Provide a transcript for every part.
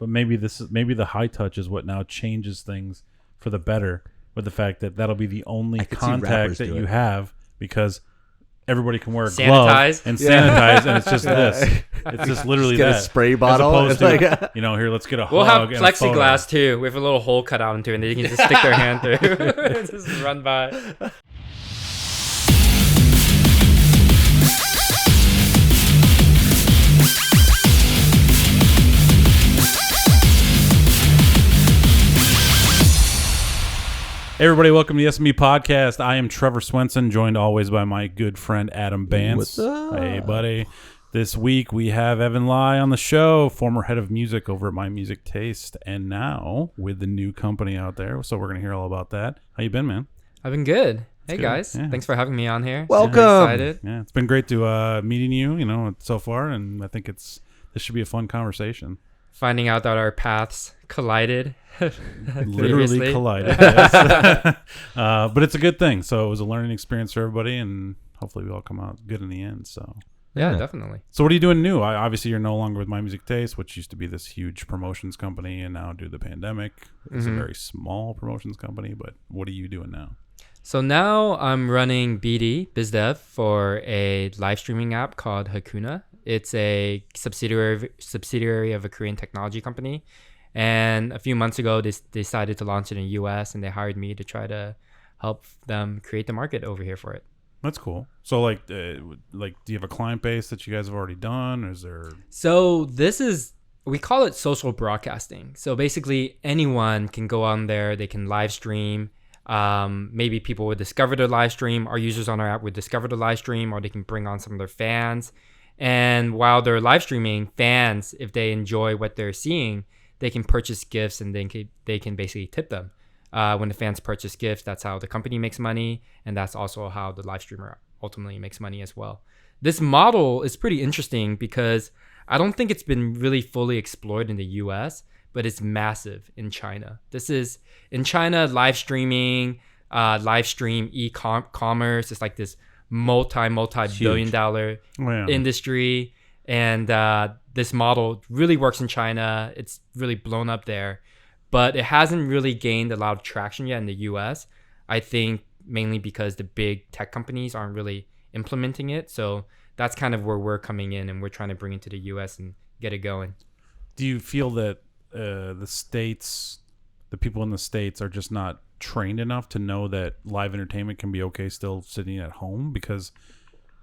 But maybe the high touch is what now changes things for the better, with the fact that that'll be the only contact that you have, because everybody can wear a glove and sanitize, and it's just this. It's just literally get a spray bottle. As opposed to, here, let's get a hug. We'll have plexiglass too, with a little hole cut out into it, and they can just stick their hand through and just run by. Hey everybody, welcome to the SME Podcast. I am Trevor Swenson, joined always by my good friend Adam Bance. What's up? Hey buddy. This week we have Evan Lai on the show, former head of music over at My Music Taste, and now with the new company out there. So we're going to hear all about that. How you been, man? I've been good. Hey good. guys, thanks for having me on here. Welcome. Super excited. Yeah, it's been great to meeting you, so far, and I think this should be a fun conversation. Finding out that our paths collided. Literally collided. Yes. But it's a good thing. So it was a learning experience for everybody, and hopefully we all come out good in the end. So yeah, definitely. So what are you doing new? Obviously you're no longer with My Music Taste, which used to be this huge promotions company, and now due to the pandemic it's a very small promotions company. But what are you doing now? So now I'm running BD, BizDev, for a live streaming app called Hekuna. It's a subsidiary of a Korean technology company. And a few months ago, they decided to launch it in the US, and they hired me to try to help them create the market over here for it. That's cool. So do you have a client base that you guys have already done? Or is there... So we call it social broadcasting. So basically anyone can go on there, they can live stream. Maybe people would discover the live stream. Our users on our app would discover the live stream, or they can bring on some of their fans. And while they're live streaming, fans, if they enjoy what they're seeing, they can purchase gifts, and they can basically tip them. When the fans purchase gifts, that's how the company makes money, and that's also how the live streamer ultimately makes money as well. This model is pretty interesting because I don't think it's been really fully explored in the US, but it's massive in China. In China, live streaming, live stream e-commerce is like this multi-billion dollar industry. And this model really works in China. It's really blown up there, but it hasn't really gained a lot of traction yet in the US. I think mainly because the big tech companies aren't really implementing it. So that's kind of where we're coming in, and we're trying to bring it to the US and get it going. Do you feel that the people in the States are just not trained enough to know that live entertainment can be okay still sitting at home? Because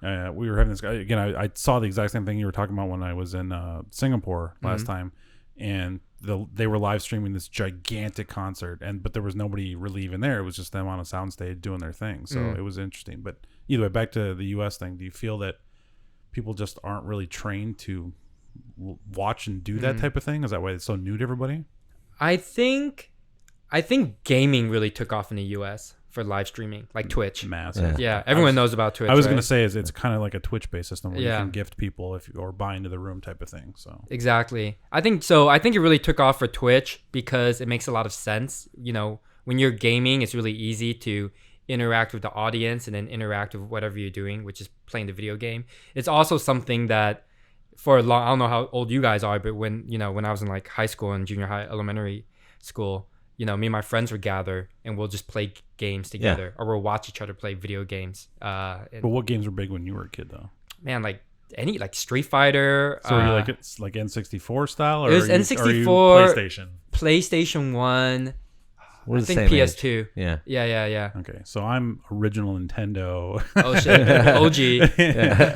we were having this guy again. I saw the exact same thing you were talking about when I was in Singapore last time, and they were live streaming this gigantic concert, but there was nobody really even there. It was just them on a soundstage doing their thing. So it was interesting. But either way, back to the U.S. thing. Do you feel that people just aren't really trained to watch and do that type of thing? Is that why it's so new to everybody? I think gaming really took off in the U.S. for live streaming, like Twitch. Massive. Yeah, everyone knows about Twitch. I was going to say it's kind of like a Twitch-based system where you can gift people or buy into the room type of thing. So exactly. I think it really took off for Twitch because it makes a lot of sense. When you're gaming, it's really easy to interact with the audience and then interact with whatever you're doing, which is playing the video game. It's also something that for a long, I don't know how old you guys are, but when I was in like high school and junior high, elementary school, me and my friends would gather and we'll just play games together, or we'll watch each other play video games. But what games were big when you were a kid, though? Man, like Street Fighter. So are you like N64 style, or it was N64, are you PlayStation? PlayStation 1. We're I think PS2. Age. Yeah. Yeah. Okay, so I'm original Nintendo. Oh shit, OG.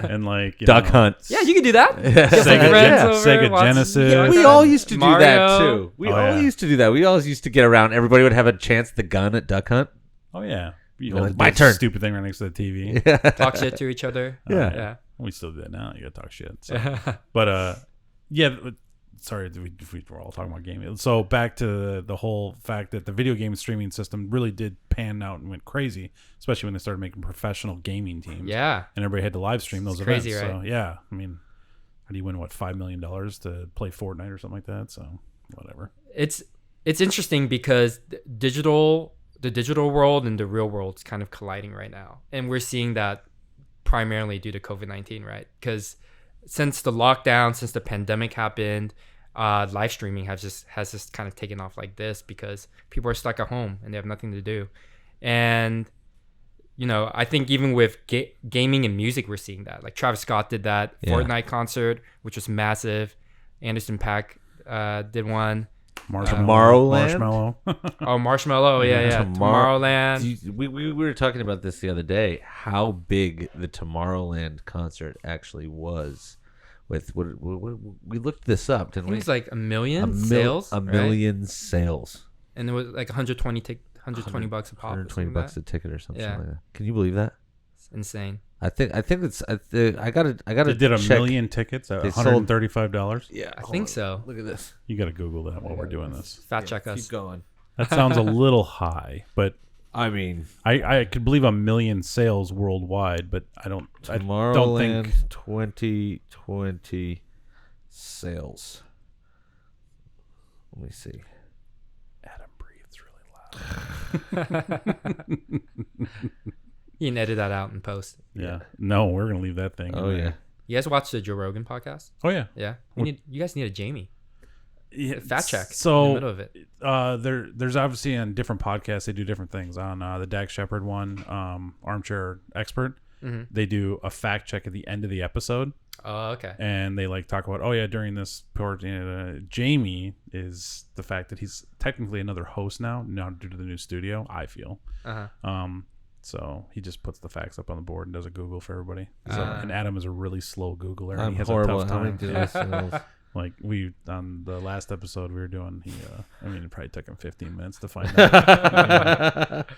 And Duck Hunt. Yeah, you can do that. Sega Genesis. Yeah, we all used to do Mario. that too. We all used to do that. We always used to get around. Everybody would have a chance at the gun at Duck Hunt. Oh yeah, my turn. Stupid thing right next to the TV. Talk shit to each other. Yeah. We still do that now. You gotta talk shit. So. But yeah. Sorry, we were all talking about gaming. So back to the whole fact that the video game streaming system really did pan out and went crazy, especially when they started making professional gaming teams. Yeah. And everybody had to live stream those events. Crazy, right? So yeah, I mean, how do you win $5 million to play Fortnite or something like that? So whatever. It's interesting because the digital world and the real world is kind of colliding right now, and we're seeing that primarily due to COVID-19, right? Because since the lockdown, since the pandemic happened, live streaming has just kind of taken off like this because people are stuck at home and they have nothing to do. And I think even with gaming and music, we're seeing that. Like Travis Scott did that Fortnite concert, which was massive. Anderson .Paak did one. Tomorrowland? Marshmallow. Marshmallow. Yeah. Tomorrowland. We were talking about this the other day, how big the Tomorrowland concert actually was. We looked this up, didn't we? It was like a million sales. A million sales. And it was like $120 bucks a pop. $120 a ticket or something Yeah. like that. Can you believe that? It's insane. I think it's. I got to. They did a check. million tickets at They $135. Yeah, I think so. Look at this. You got to Google that while we're doing this. Fact check us. Keep going. That sounds a little high, but I mean, I could believe a million sales worldwide, but I don't think Tomorrowland 2020 sales. Let me see. Adam breathes really loud. You can edit that out and post. Yeah. No, we're gonna leave that thing. Oh in there. yeah. You guys watch the Joe Rogan podcast? Oh yeah. Yeah. You guys need a Jamie. Yeah, Fact check. So in the middle of it. There's obviously on different podcasts they do different things. On the Dax Shepard one, Armchair Expert, they do a fact check at the end of the episode. Oh, okay. And they talk about, during this part, Jamie is the fact that he's technically another host now due to the new studio. I feel. So he just puts the facts up on the board and does a Google for everybody. And Adam is a really slow Googler. I'm he has horrible. a tough How many time. did I sales? Like on the last episode we were doing, it probably took him 15 minutes to find out.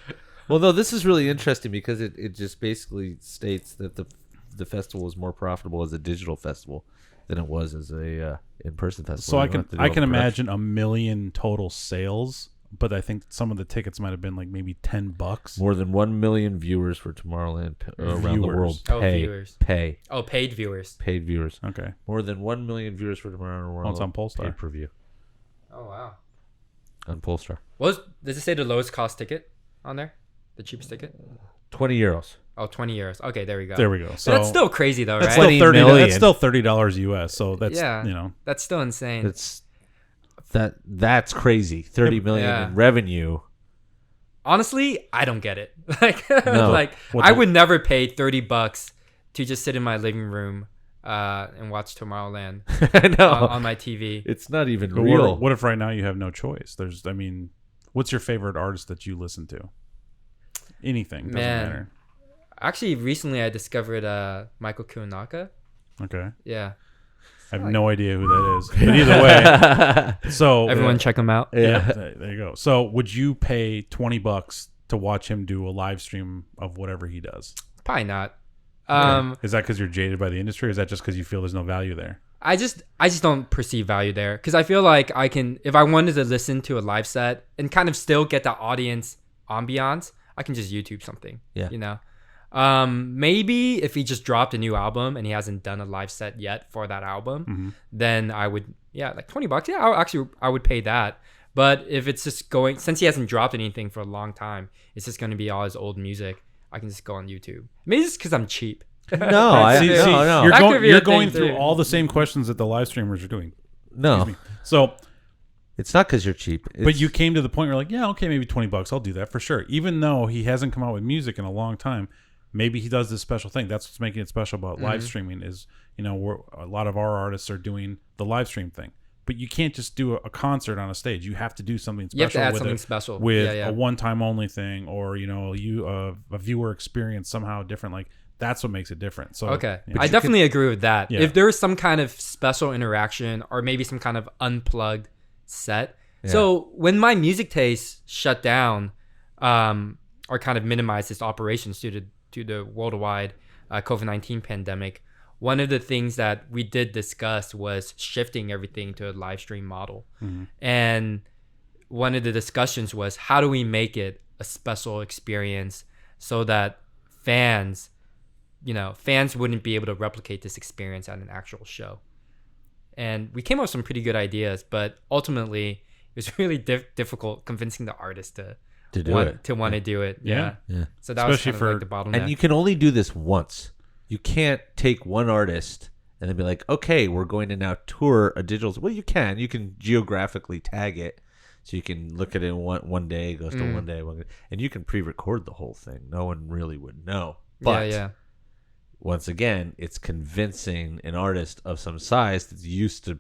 Well, no, this is really interesting because it just basically states that the festival is more profitable as a digital festival than it was as a in-person festival. So I can imagine a million total sales, but I think some of the tickets might have been like maybe $10. More than 1 million viewers for Tomorrowland around the world. Viewers. Paid viewers. Paid viewers. Okay. More than 1 million viewers for Tomorrowland world. Oh, it's on Polestar. Pay per view. Oh wow. On Polestar. Does it say the lowest cost ticket on there? The cheapest ticket? 20 euros. Oh, 20 euros. Okay, there we go. There we go. So that's still crazy though, that's right? still 30 million. That's still $30 US. So that's That's still insane. That's crazy. 30 million in revenue. Honestly, I don't get it. No. I would never pay $30 to just sit in my living room and watch Tomorrowland on my TV. It's not even But real. What if right now you have no choice? What's your favorite artist that you listen to? Anything doesn't matter. Actually, recently I discovered Michael Kiwanaka. Okay. Yeah. I have no idea who that is. But either way, so everyone check him out. Yeah, there you go. So would you pay $20 to watch him do a live stream of whatever he does? Probably not. Is that because you're jaded by the industry, or is that just because you feel there's no value there? I just don't perceive value there because I feel like I can, if I wanted to listen to a live set and kind of still get the audience ambiance, I can just YouTube something. Yeah. Maybe if he just dropped a new album and he hasn't done a live set yet for that album, then I would, like $20. Yeah, I would pay that. But if it's just since he hasn't dropped anything for a long time, it's just going to be all his old music. I can just go on YouTube. Maybe it's because I'm cheap. No, no. You're going through all the same questions that the live streamers are doing. No. So it's not because you're cheap. But you came to the point where you're like, okay, maybe $20. I'll do that for sure. Even though he hasn't come out with music in a long time, maybe he does this special thing. That's what's making it special about live streaming is, a lot of our artists are doing the live stream thing. But you can't just do a concert on a stage. You have to do something special. You have to add something special with a one-time only thing, or a viewer experience somehow different. Like that's what makes it different. So okay, I definitely agree with that. Yeah. If there's some kind of special interaction or maybe some kind of unplugged set. Yeah. So when my music taste shut down, or kind of minimized its operations due to the worldwide COVID-19 pandemic, one of the things that we did discuss was shifting everything to a live stream model. And one of the discussions was, how do we make it a special experience so that fans wouldn't be able to replicate this experience at an actual show? And we came up with some pretty good ideas, but ultimately it was really difficult convincing the artist to want to do it. Yeah. So that was kind of like the bottleneck. And you can only do this once. You can't take one artist and then be like, okay, we're going to now tour a digital. Well, you can geographically tag it, so you can look at it in one day, it goes to one day, and you can pre-record the whole thing. No one really would know. But once again, it's convincing an artist of some size that's used to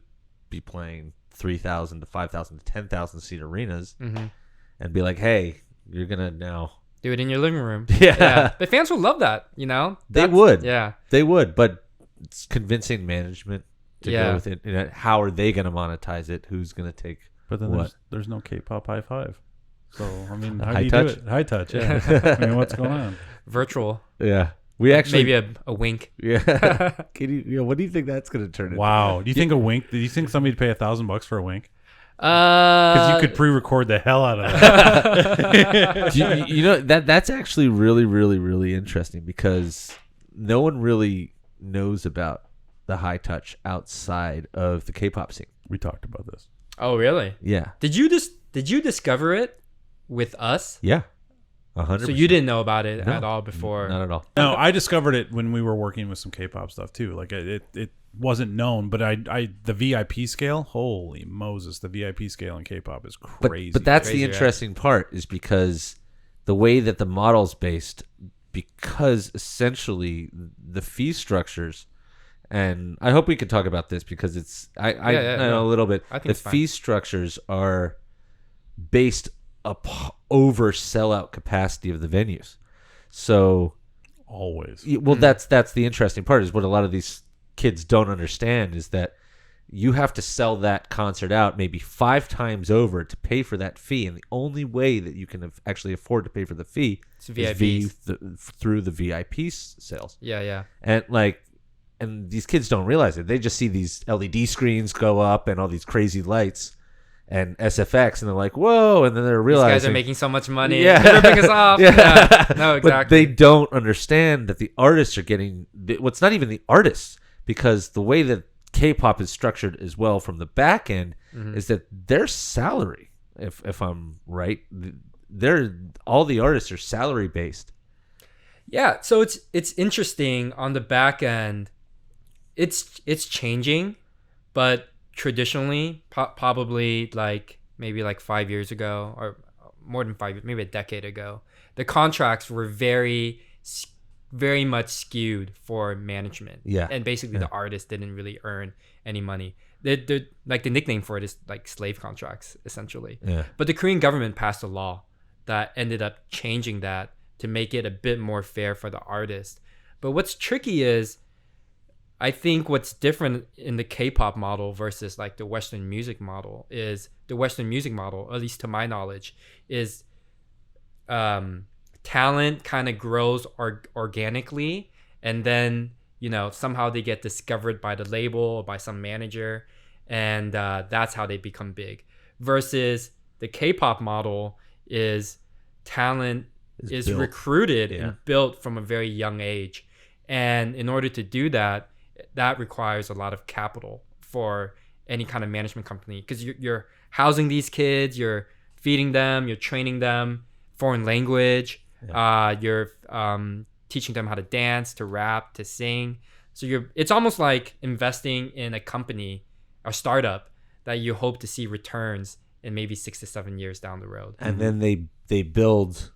be playing 3,000 to 5,000 to 10,000 seat arenas, and be like, hey, you're gonna now do it in your living room. Yeah. But fans will love that, you know? They would. Yeah. They would, but it's convincing management to Yeah. go with it. You know, how are they going to monetize it? Who's going to take But then what? there's no K-pop high five. So I mean, how High do you touch? do it? High touch. Yeah. I mean, what's going on? Virtual. Yeah. We actually Maybe a wink. Yeah. What do you think that's going to turn into? Wow. Do you think a wink? Do you think somebody'd pay $1,000 for a wink? Because you could pre-record the hell out of that. you know that's actually really, really, really interesting, because no one really knows about the high touch outside of the K-pop scene. We talked about this. Oh, really? Yeah. Did you discover it with us? Yeah. 100%. So you didn't know about it No. at all before? Not at all. No, I discovered it when we were working with some K-pop stuff too. Like it wasn't known, but the VIP scale, holy Moses, the VIP scale in K-pop is crazy. But that's Crazy, the interesting part, is because the way that the model's based, because essentially the fee structures, and I hope we can talk about this because it's I know a little bit. I think The it's fine. fee structures are based over sellout capacity of the venues. So always. well, that's the interesting part, is what a lot of these kids don't understand, is that you have to sell that concert out maybe 5 times over to pay for that fee, and the only way that you can actually afford to pay for the fee It's is VIPs. through the VIP sales. Yeah. And these kids don't realize it. They just see these LED screens go up and all these crazy lights and SFX, and they're like, whoa, and then they're realizing These guys are making so much money. Yeah. They're ripping us off. Yeah. No, exactly. But they don't understand that the artists are getting what's not even the artists, because the way that K-pop is structured as well from the back end is that their salary, if I'm right, all the artists are salary based. Yeah, so it's interesting on the back end. It's changing, but traditionally, probably maybe 5 years ago, or more than 5 years, maybe a decade ago, the contracts were very much skewed for management. Yeah. And basically the artist didn't really earn any money. They're like, the nickname for it is like slave contracts, essentially. Yeah. But the Korean government passed a law that ended up changing that to make it a bit more fair for the artist. But what's tricky is, I think what's different in the K-pop model versus like the Western music model is, the Western music model, at least to my knowledge, is talent kind of grows organically, and then somehow they get discovered by the label or by some manager, and that's how they become big. Versus the K-pop model is talent is built. recruited Yeah. and built from a very young age, and in order to do that, that requires a lot of capital for any kind of management company, because you're housing these kids, you're feeding them, you're training them foreign language, you're teaching them how to dance, to rap, to sing. So it's almost like investing in a company, a startup, that you hope to see returns in maybe 6 to 7 years down the road. And then they build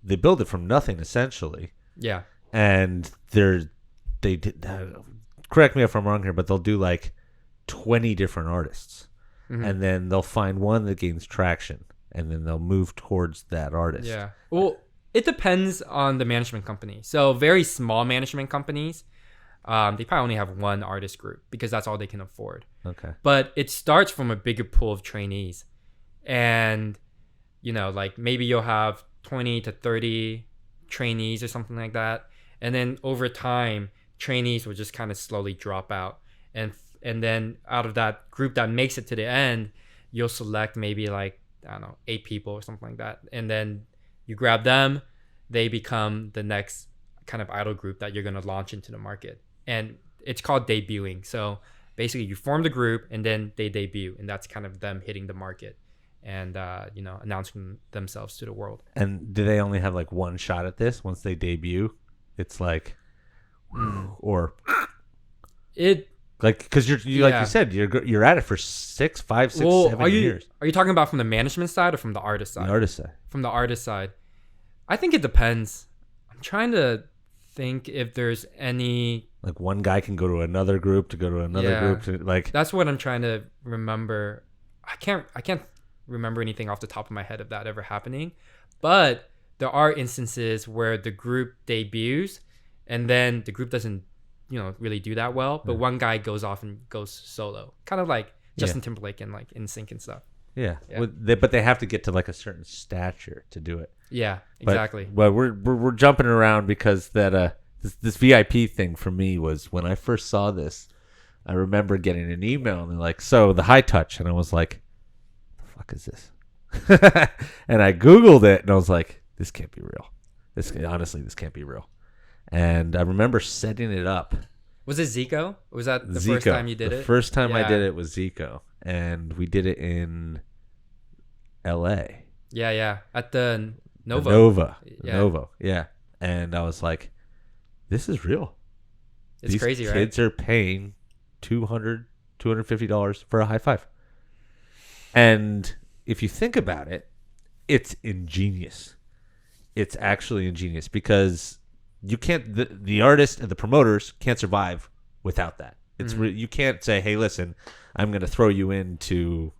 it from nothing, essentially. Yeah. And they did, correct me if I'm wrong here, but they'll do like 20 different artists, and then they'll find one that gains traction, and then they'll move towards that artist. Yeah. Well, it depends on the management company. So very small management companies, they probably only have one artist group because that's all they can afford. Okay. But it starts from a bigger pool of trainees. And, like maybe you'll have 20 to 30 trainees or something like that. And then over time, trainees will just kind of slowly drop out. And then out of that group that makes it to the end, you'll select maybe 8 people or something like that. And then you grab them, they become the next kind of idol group that you're going to launch into the market. And it's called debuting. So basically you form the group and then they debut, and that's kind of them hitting the market and announcing themselves to the world. And do they only have one shot at this once they debut? It's or Like, because you like you said, you're at it for 6, 5, 6, 7 years. Are you talking about from the management side or from the artist side? The artist side. From the artist side. I think it depends. I'm trying to think if there's any... Like one guy can go to another group to go to another group to like... That's what I'm trying to remember. I can't remember anything off the top of my head of that ever happening. But there are instances where the group debuts and then the group doesn't, really do that well. But one guy goes off and goes solo. Kind of like Justin Timberlake and like NSYNC and stuff. Yeah. But they have to get to like a certain stature to do it. Yeah, exactly. But we're jumping around because that this VIP thing for me was when I first saw this. I remember getting an email and they're like, "So the high touch," and I was like, "The fuck is this?" And I Googled it and I was like, "This can't be real. This can't be real." And I remember setting it up. Was it Zico? Was that the first time you did it? The first time I did it was Zico, and we did it in L.A. Yeah, at the Nova. Novo, yeah. And I was like, this is real. It's crazy, right? These kids are paying $200, $250 for a high five. And if you think about it, it's ingenious. It's actually ingenious because you can't, the artist and the promoters can't survive without that. It's you can't say, hey, listen, I'm going to throw you into,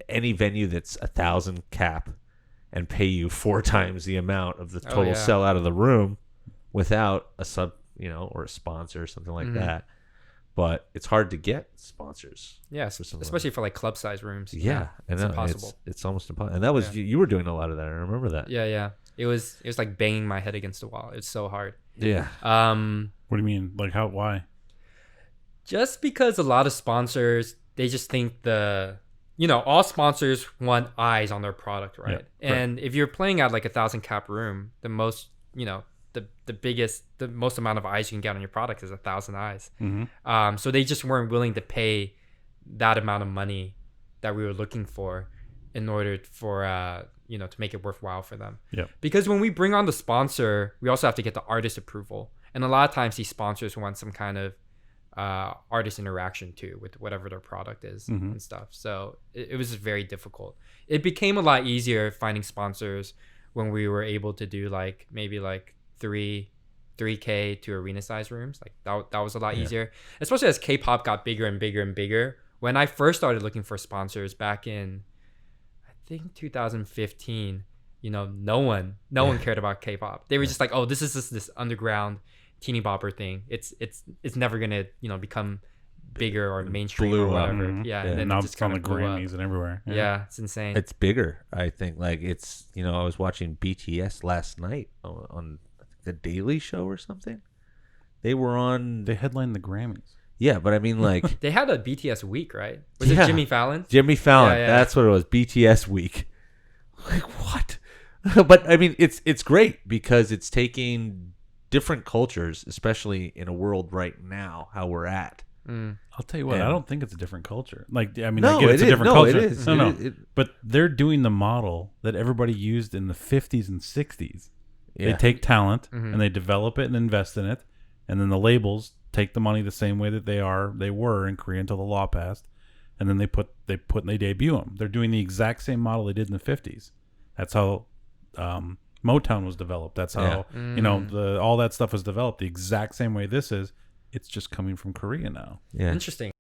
any venue that's 1,000 cap and pay you 4 times the amount of the total sell out of the room without a sub, or a sponsor or something like that. But it's hard to get sponsors. Yeah, especially for like club size rooms. Yeah, it's impossible. It's almost impossible. And that was you were doing a lot of that. I remember that. Yeah. It was like banging my head against the wall. It's so hard. Yeah. What do you mean? Like how? Why? Just because a lot of sponsors, they just think all sponsors want eyes on their product, right? Yeah, and if you're playing at like 1,000 cap room, the most, the most amount of eyes you can get on your product is 1,000 eyes. Mm-hmm. So they just weren't willing to pay that amount of money that we were looking for in order for to make it worthwhile for them. Yeah. Because when we bring on the sponsor, we also have to get the artist approval, and a lot of times these sponsors want some kind of artist interaction too with whatever their product is and stuff. So it was very difficult. It became a lot easier finding sponsors when we were able to do like maybe like 3K to arena size rooms. Like that was a lot easier, especially as K-pop got bigger and bigger and bigger. When I first started looking for sponsors back in, I think 2015, no one cared about K-pop. They were just like, oh, this is just this underground teeny bopper thing. It's never gonna become bigger or mainstream or whatever. Yeah, and then now it's on the Grammys and everywhere. Yeah, it's insane. It's bigger. I think like it's I was watching BTS last night on the Daily Show or something. They headlined the Grammys. Yeah, but I mean like they had a BTS week, right? Was it Jimmy Fallon? Jimmy Fallon. Yeah. That's what it was. BTS week. Like what? But I mean it's great because it's taking different cultures, especially in a world right now, how we're at. I'll tell you what, I don't think it's a different culture. Like, I mean, no, I get it's a different culture. It is. No. But they're doing the model that everybody used in the 50s and 60s. Yeah. They take talent and they develop it and invest in it. And then the labels take the money the same way that they were in Korea until the law passed. And then they debut them. They're doing the exact same model they did in the 50s. That's how Motown was developed. That's how all that stuff was developed the exact same way this is. It's just coming from Korea now. Yeah. Interesting.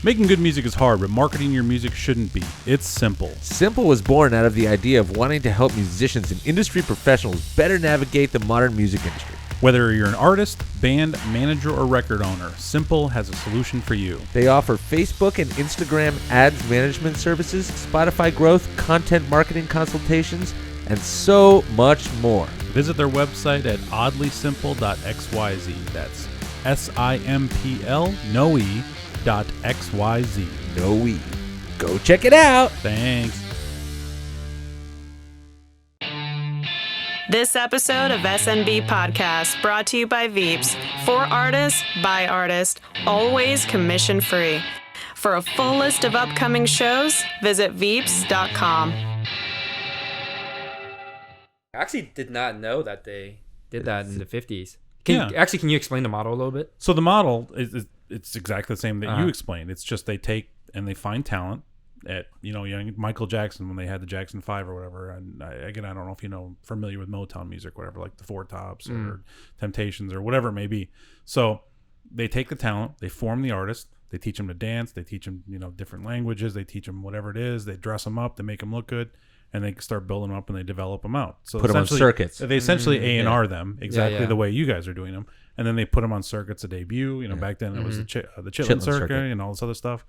Making good music is hard, but marketing your music shouldn't be. It's simple. Simple was born out of the idea of wanting to help musicians and industry professionals better navigate the modern music industry. Whether you're an artist, band, manager, or record owner, Simple has a solution for you. They offer Facebook and Instagram ads management services, Spotify growth, content marketing consultations, and so much more. Visit their website at oddlysimple.xyz. That's SIMPL, no E, .xyz. No E. Go check it out. Thanks. This episode of SNB Podcast brought to you by Veeps. For artists, by artists, always commission free. For a full list of upcoming shows, visit veeps.com. I actually did not know that they did that in the 50s. Can you explain the model a little bit? So the model it's exactly the same that Uh-huh. you explained. It's just they take and they find talent at young Michael Jackson when they had the Jackson 5 or whatever. And I don't know if familiar with Motown music, whatever, like the Four Tops or Temptations or whatever it may be. So they take the talent, they form the artist, they teach them to dance, they teach them different languages, they teach them whatever it is, they dress them up, they make them look good, and they start building them up and they develop them out. So Put them on circuits. They essentially A&R them exactly the way you guys are doing them, and then they put them on circuits to debut. Back then it was the Chitlin circuit and all this other stuff.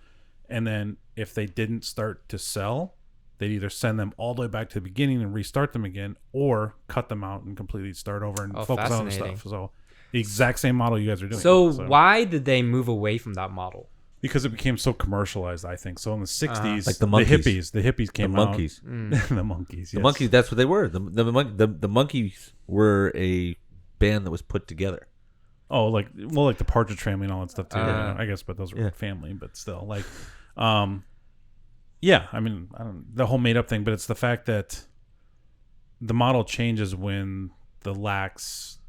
And then if they didn't start to sell, they'd either send them all the way back to the beginning and restart them again, or cut them out and completely start over and focus on other stuff. So the exact same model you guys are doing. So why did they move away from that model? Because it became so commercialized, I think. So in the 60s, Like the monkeys. the hippies came The monkeys. out. The monkeys, yes. The monkeys, that's what they were. The monkeys were a band that was put together. Oh, like the Partridge Family and all that stuff too. I guess, but those were family. But still, I mean, the whole made up thing. But it's the fact that the model changes when the lax,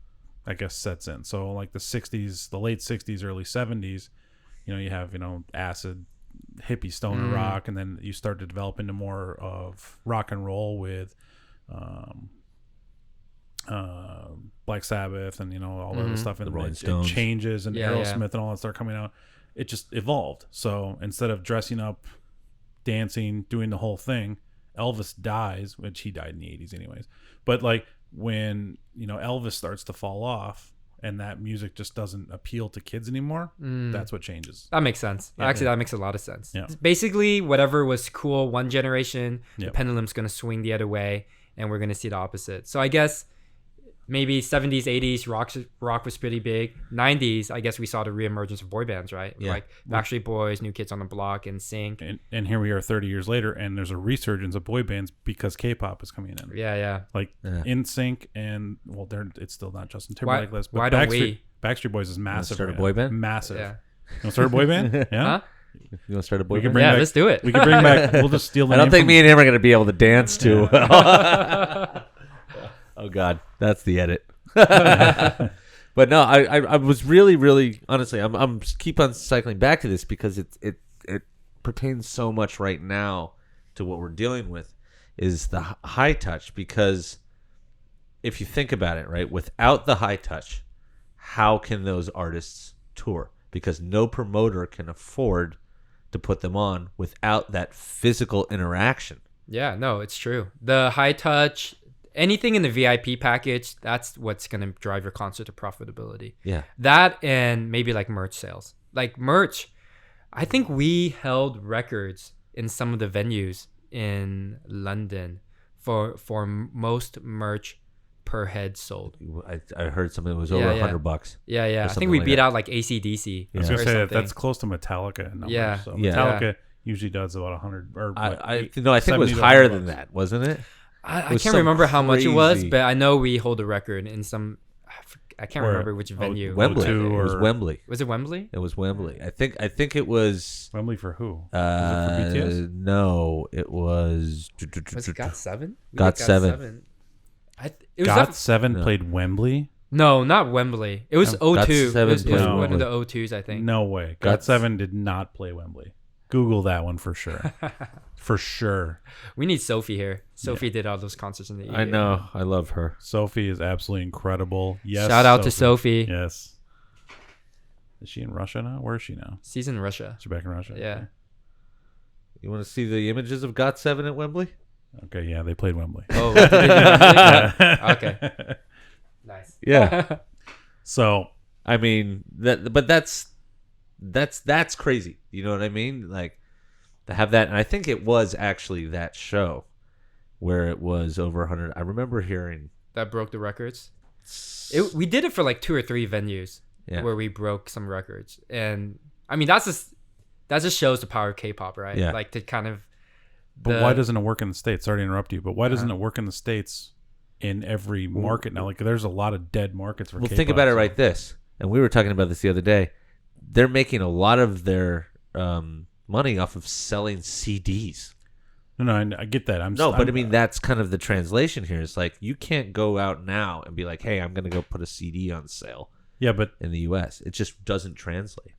I guess, sets in. So like the 60s, the late 60s, early 70s, you have acid, hippie, stoner rock, and then you start to develop into more of rock and roll with Black Sabbath and all that other stuff, and The Rolling it Stones. changes, and Yeah, Aerosmith and all that start coming out. It just evolved. So instead of dressing up, dancing, doing the whole thing, Elvis dies, which he died in the 80s anyways. But like when Elvis starts to fall off and that music just doesn't appeal to kids anymore, that's what changes. That makes sense. Actually, that makes a lot of sense. Yeah. Basically, whatever was cool one generation, the Yep. pendulum's going to swing the other way, and we're going to see the opposite. So I guess maybe 70s, 80s, rock was pretty big. 90s, I guess we saw the reemergence of boy bands, right? Yeah. Like Backstreet Boys, New Kids on the Block, and Sync. And here we are 30 years later, and there's a resurgence of boy bands because K-pop is coming in. Yeah. Like NSYNC and it's still not Justin Timberlake list, but why don't we? Backstreet Boys is massive. start a right boy now. band? Massive. Yeah. You want to start a boy band? Yeah. Huh? You want to start a boy We can band? bring Yeah, back, let's do it. We can bring back. We'll just steal the I don't name think from- me and him are going to be able to dance to. Oh God, that's the edit. But no, I was really honestly, I'm keep on cycling back to this because it pertains so much right now to what we're dealing with is the high touch. Because if you think about it, right, without the high touch, how can those artists tour? Because no promoter can afford to put them on without that physical interaction. Yeah, no, it's true. The high touch, anything in the VIP package, that's what's going to drive your concert to profitability. Yeah. That and maybe like merch sales. Like merch, I think we held records in some of the venues in London for most merch per head sold. I heard something that was over $100. Yeah. I think something we like beat that. out like AC/DC. I was gonna or say something. that's close to Metallica in numbers. Yeah. So Yeah. Metallica usually does about 100. Or I think it was 70 to higher 100 than bucks. that, wasn't it? I was can't some remember how much it was, crazy- but I know we hold a record in some. I can't Where? remember which venue. Wembley. O2 It was or- Wembley. Was it Wembley? It was Wembley. I think it was. Wembley for who? Was it for BTS? No, it was. Was it GOT7? GOT7. It was GOT7 No. played Wembley? No, not Wembley. It was O2. GOT7 It was played one of Wembley. the O2s, I think. No way. Guts. GOT7 did not play Wembley. Google that one for sure. For sure. We need Sophie here. Sophie did all those concerts in the I know. I love her. Sophie is absolutely incredible. Yes. Shout out to Sophie. Yes. Is she in Russia now? Where is she now? She's in Russia. Is she back in Russia? Yeah. You want to see the images of GOT7 at Wembley? Okay, yeah, they played Wembley. Oh, did they do Wembley? Okay. Nice. Yeah. So, I mean that's crazy. You know what I mean? Like to have that, and I think it was actually that show where it was over 100. I remember hearing That broke the records. We did it for like 2 or 3 venues where we broke some records, and I mean that just shows the power of K-pop, right? Yeah. Like to kind of. but why doesn't it work in the States? Sorry to interrupt you, but why doesn't it work in the States in every market now? Like, there's a lot of dead markets for Well, K-pop. think about it so- right this, and we were talking about this the other day. They're making a lot of their money off of selling CDs. No, I get that. But I mean that's kind of the translation here. It's like you can't go out now and be like, "Hey, I'm going to go put a CD on sale Yeah, but in the U.S. It just doesn't translate.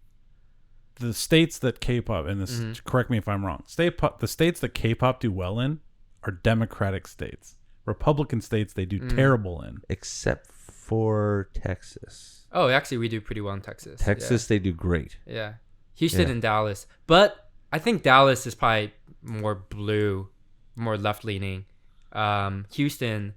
the states that K-pop, and this, correct me if I'm wrong, the states that K-pop do well in are Democratic states. Republican states they do terrible in. Except for Texas. Oh, actually, we do pretty well in Texas. Texas, they do great. Yeah. Houston and Dallas. But I think Dallas is probably more blue, more left-leaning. Houston,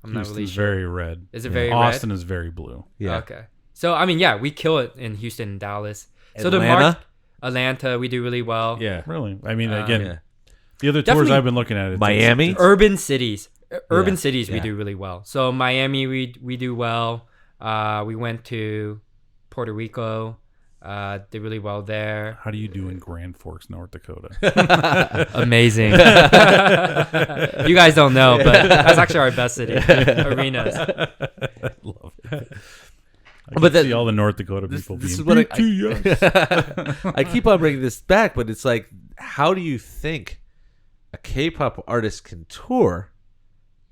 I'm not really Houston's sure. very red. Is it very red? Austin is very blue. Yeah. Okay. So, I mean, yeah, we kill it in Houston and Dallas. So Atlanta? Atlanta, we do really well. Yeah. Really? I mean, again, Yeah. the other tours Definitely I've been looking at, Miami? Urban cities. Urban Yeah. cities, we Yeah. do really well. So, Miami, we do well. We went to Puerto Rico. Did really well there. How do you do in Grand Forks, North Dakota? Amazing. You guys don't know, but that's actually our best city. Arenas. Love it. I But can see all the North Dakota people this being is what BTS. I keep on bringing this back, but it's like, how do you think a K-pop artist can tour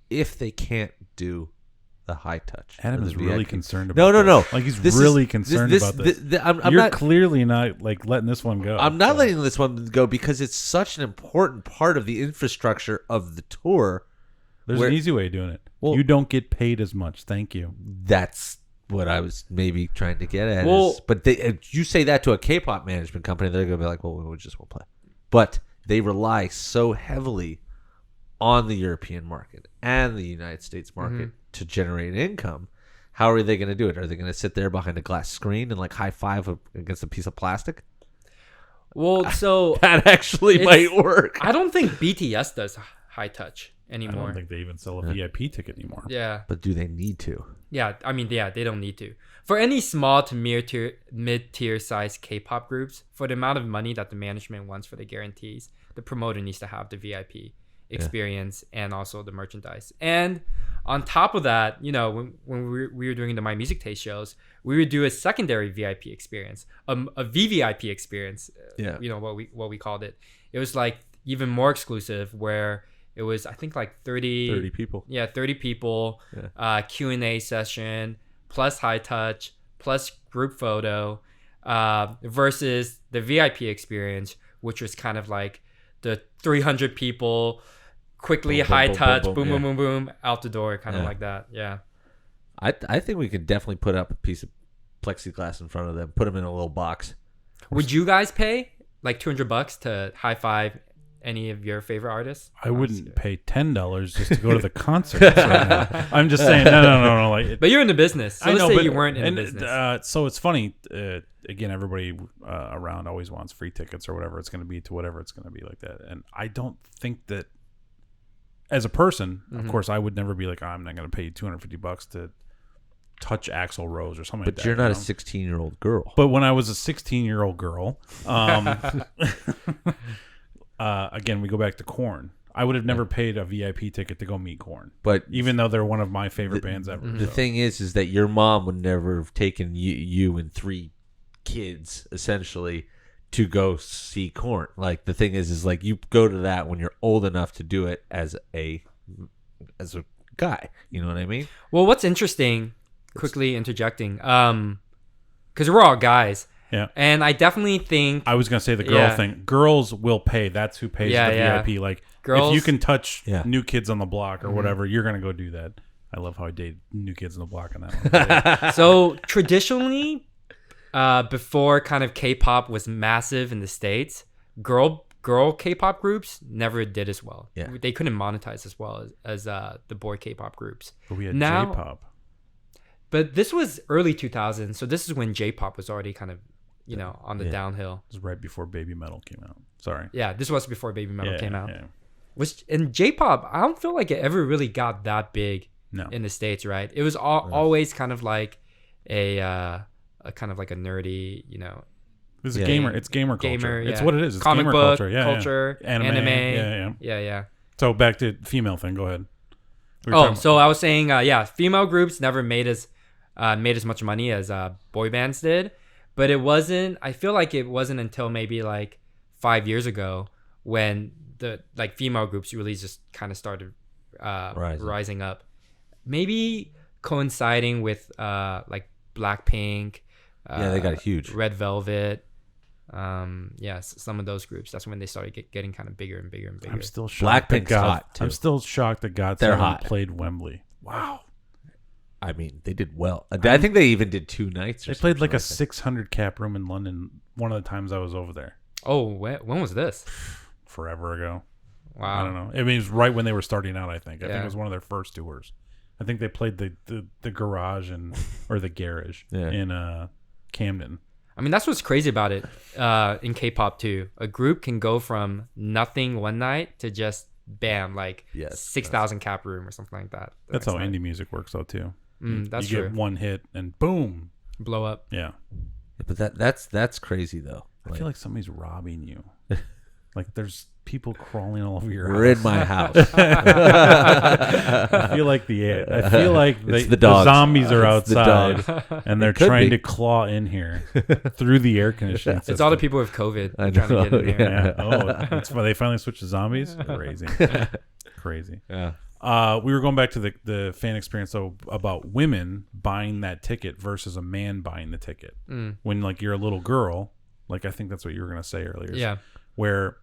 if they can't do the high touch? Adam or is the really VIP? concerned No, about no, this. no. Like, he's This really is- concerned this- about this. I'm You're not. clearly not, like, letting this one go. I'm not So, letting this one go because it's such an important part of the infrastructure of the tour. There's where- an easy way of doing it. Well- You don't get paid as much. Thank you. That's what I was maybe trying to get at. Well- But if you say that to a K-pop management company, they're going to be like, well, we just won't play. But they rely so heavily on the European market and the United States market to generate income. How are they going to do it? Are they going to sit there behind a glass screen and like high five against a piece of plastic? Well, so That actually It's- might work. I don't think BTS does high touch I anymore. don't think they even sell a VIP ticket anymore. Yeah. But do they need to? Yeah, I mean, yeah, they don't need to. For any small to mid-tier size K-pop groups, for the amount of money that the management wants for the guarantees, the promoter needs to have the VIP experience and also the merchandise. And on top of that, you know, when we were doing the My Music Taste shows, we would do a secondary VIP experience, a VVIP experience. Yeah. You know what we called it. It was like even more exclusive, where it was, I think, like 30 people. Yeah, 30 people, Q&A session, plus high touch, plus group photo, versus the VIP experience, which was kind of like the 300 people, quickly Boom, boom, high boom, touch, boom, boom, boom, boom, boom, boom, out the door, kind of Yeah. like that. Yeah. I think we could definitely put up a piece of plexiglass in front of them, put them in a little box. Would you guys pay like $200 to high five any of your favorite artists? I wouldn't pay $10 just to go to the concert. Right now. I'm just saying, no. Like, But you're in the business. So I let's know, say but- you weren't in and, the business. So it's funny. Again, everybody around always wants free tickets or whatever it's going to be to whatever it's going to be like that. And I don't think that, as a person, of course, I would never be like, I'm not going to pay you $250 to touch Axl Rose or something like But that. you're not you a know? 16-year-old girl. But when I was a 16-year-old girl, again, we go back to Korn. I would have never paid a VIP ticket to go meet Korn, But even though they're one of my favorite bands ever. the so. thing is that your mom would never have taken you and 3 kids essentially to go see Korn. Like the thing is like you go to that when you're old enough to do it as a guy. You know what I mean? Well, what's interesting, quickly interjecting, because we're all guys. Yeah. And I definitely think I was gonna say the girl Yeah. thing. Girls will pay. That's who pays Yeah, the yeah. VIP. Like Girls- if you can touch Yeah. New Kids on the Block or whatever, you're gonna go do that. I love how I date New Kids on the Block on that one. so. Traditionally, before kind of K-pop was massive in the States, girl K-pop groups never did as well. Yeah. They couldn't monetize as well as the boy K-pop groups. But we had Now- J-pop. But this was early 2000s, so this is when J-pop was already kind of, you know, on the downhill. It was right before Baby Metal came out. Sorry. Yeah, this was before Baby Metal came out. Yeah. Which in J-pop, I don't feel like it ever really got that big No. in the States, right? It was always kind of like a kind of like a nerdy, you know, It's Yeah. gamer. It's gamer culture. gamer. It's Yeah. what it is. It's comic gamer book culture. Yeah, culture, yeah. Anime. Yeah. yeah. So back to female thing. Go ahead. We were Oh, talking so I was saying, female groups never made as much money as boy bands did, but it wasn't. I feel like it wasn't until maybe like 5 years ago when the like female groups really just kind of started rising up. Maybe coinciding with like Blackpink. Yeah, they got huge. Red Velvet. Some of those groups. That's when they started getting kind of bigger and bigger and bigger. I'm still shocked. Blackpink's hot, too. I'm still shocked that God They're 7 hot. played Wembley. Wow. I mean, they did well. I think they even did 2 nights. They played like a 600 cap room in London one of the times I was over there. Oh, when was this? Forever ago. Wow. I don't know. I mean, it was right when they were starting out, I think. I think Yeah. it was one of their first tours. I think they played the garage or the garage in Camden. I mean, that's what's crazy about it in K-pop too. A group can go from nothing one night to just bam, like 6,000 cap room or something like that. That's how indie music works, though, too. That's you true. get one hit and boom, Blow up. yeah. But that's crazy though. I feel like somebody's robbing you. Like there's people crawling all over your We're in house. my house. I feel like the dogs. zombies are It's the outside and they're could trying be. to claw in here through the air conditioning system. It's all the people with COVID I trying to know, get in here. Yeah. Oh, it's they finally switched to zombies. Crazy. Yeah. We were going back to the fan experience though about women buying that ticket versus a man buying the ticket. When like you're a little girl, like I think that's what you were gonna say earlier. Yeah. Where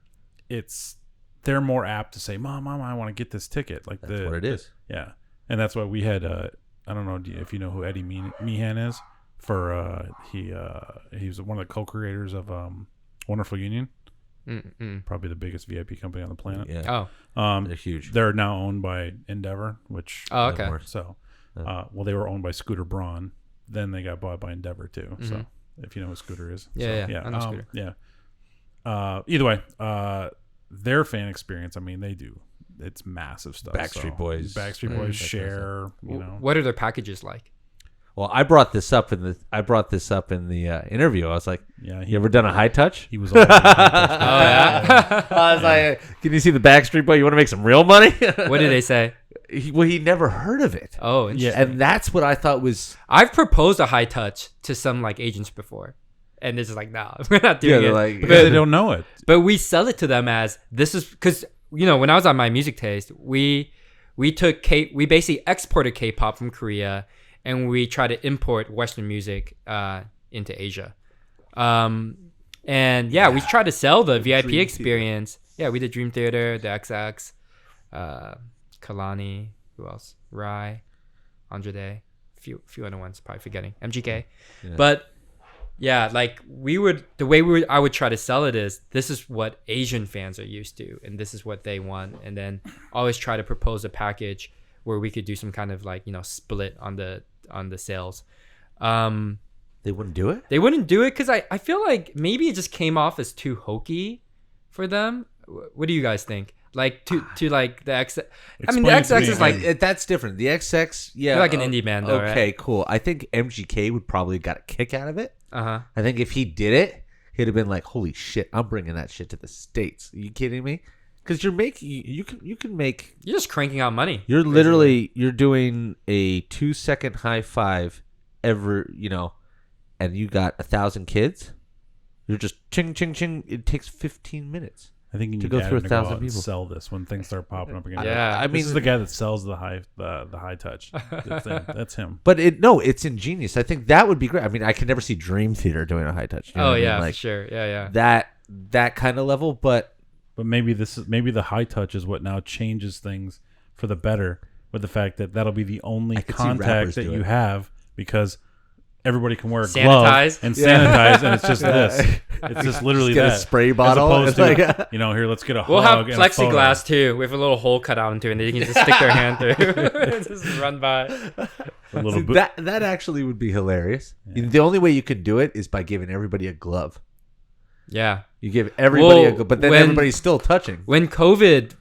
they're more apt to say, "Mom, I want to get this ticket." Like That's what it is. Yeah, and that's why we had. I don't know if you know who Eddie Meehan is. He was one of the co-creators of Wonderful Union. Probably the biggest VIP company on the planet. Yeah. Oh. They're huge. They're now owned by Endeavor, which Okay. so well they were owned by Scooter Braun, then they got bought by Endeavor too. So if you know who Scooter is. Yeah, so, yeah, I know Scooter. Yeah. Either way, their fan experience, I mean, it's massive stuff. Backstreet Boys. Backstreet Boys, Cher, you know. What are their packages like? Well, I brought this up in the interview. I was like, Yeah, "You ever done a high touch?" he was all I was like, "Can you see the Backstreet Boy? You want to make some real money?" What did they say? He never heard of it. Oh, interesting. And that's what I thought was I've proposed a high touch to some like agents before, and they're just like, "Nah, we're not doing they're it." like- because they don't know it. But we sell it to them as this is because when I was on My Music Taste, we basically exported K-pop from Korea, and we try to import Western music into Asia. And we try to sell the VIP Dream experience. Yeah, we did Dream Theater, the XX, Kalani, who else? Rai, Andre Day, few other ones, probably forgetting. MGK. Yeah. But yeah, like I would try to sell it is this is what Asian fans are used to, and this is what they want, and then always try to propose a package where we could do some kind of like split on the sales. they wouldn't do it. They wouldn't do it because I feel like maybe it just came off as too hokey for them. What do you guys think? Like to like the X. I mean, the Explain to XX me is like again. That's different. The XX, yeah, They're like an indie band, though, Okay, right? cool. I think MGK would probably got a kick out of it. uh-huh. I think if he did it, he'd have been like, "Holy shit, I'm bringing that shit to the States." Are you kidding me? Because you're making you can make. You're just cranking out money. You're literally you're doing a 2-second high five and you got 1,000 kids. You're just ching ching ching. It takes 15 minutes. I think you To need go through Adam 1,000 out and people. sell this when things start popping up again. Yeah. I mean, This is the guy that sells the high touch. That's him. But it's ingenious. I think that would be great. I mean, I could never see Dream Theater doing a high touch. You know Oh what I mean? yeah, like for sure. Yeah. that kind of level. But But maybe the high touch is what now changes things for the better, with the fact that that'll be the only I could see rappers contact that do you it. have, because everybody can wear a Sanitize. glove and sanitize, and it's just this. It's just literally Just get a that. spray bottle. As opposed It's to, like- here, let's get a We'll have hug and a photo. plexiglass too, with a little hole cut out into it, and they can just stick their hand through, just run by. A little See, bit. that actually would be hilarious. The only way you could do it is by giving everybody a glove. Yeah. You give everybody a Well, glove, but then when- everybody's still touching. When COVID,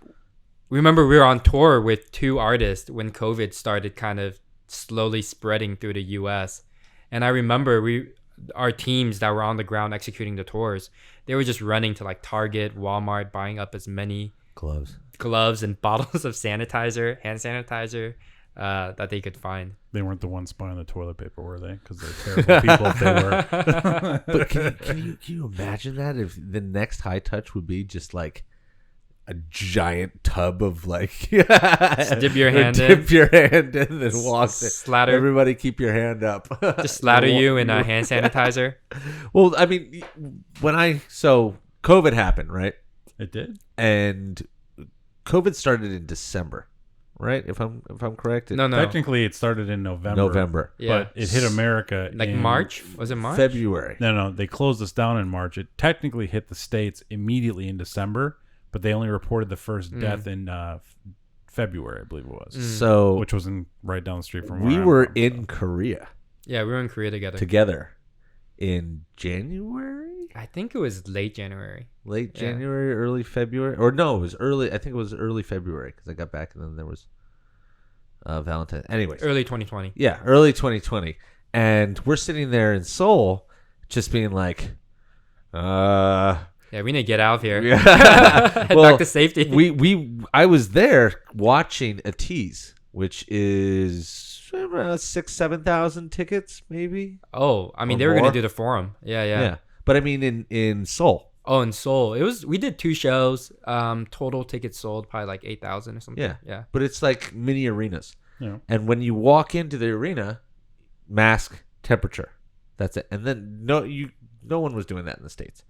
remember we were on tour with 2 artists when COVID started kind of slowly spreading through the U.S. And I remember our teams that were on the ground executing the tours, they were just running to like Target, Walmart, buying up as many gloves and bottles of hand sanitizer, that they could find. They weren't the ones buying the toilet paper, were they? Because they're terrible people if they were. But can you imagine that if the next high touch would be just like a giant tub of like Just dip your hand in. dip your hand in, then walk. Slather. Everybody, keep your hand up. Just slather you in a hand sanitizer. Well, I mean, so COVID happened, right? It did. And COVID started in December, right? If I'm correct. No. Technically, it started in November. Yeah. But it hit America Like in March? Was it March? February. No, they closed us down in March. It technically hit the States immediately in December, but they only reported the first death in February, I believe it was. So Which was right down the street from we where were I'm from, in Korea Yeah, we were in Korea together. in January, I think it was late January. late Yeah. January, early February, or no, it was early. I think it was early February because I got back and then there was Valentine's. Anyways, Early 2020. yeah, early 2020, and we're sitting there in Seoul, just being like, Yeah, we need to get out of here. yeah. Head back to safety. I was there watching a tease, which is around 6,000-7,000 tickets, maybe. Oh, I mean, Or they were going more. to do the forum. Yeah. But I mean, in Seoul. Oh, in Seoul. We did 2 shows. Total tickets sold probably like 8,000 or something. Yeah. But it's like mini arenas. Yeah. And when you walk into the arena, mask, temperature. That's it. And then no one was doing that in the States.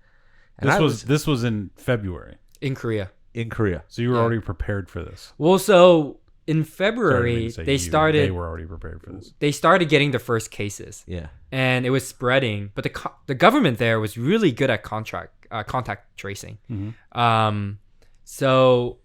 And This was in February. In Korea. in Korea. So you were already prepared for this. Well, so in Sorry, I February, didn't say they you. started They were already prepared for this. they started getting the first cases. Yeah. And it was spreading, but the government there was really good at contact tracing. So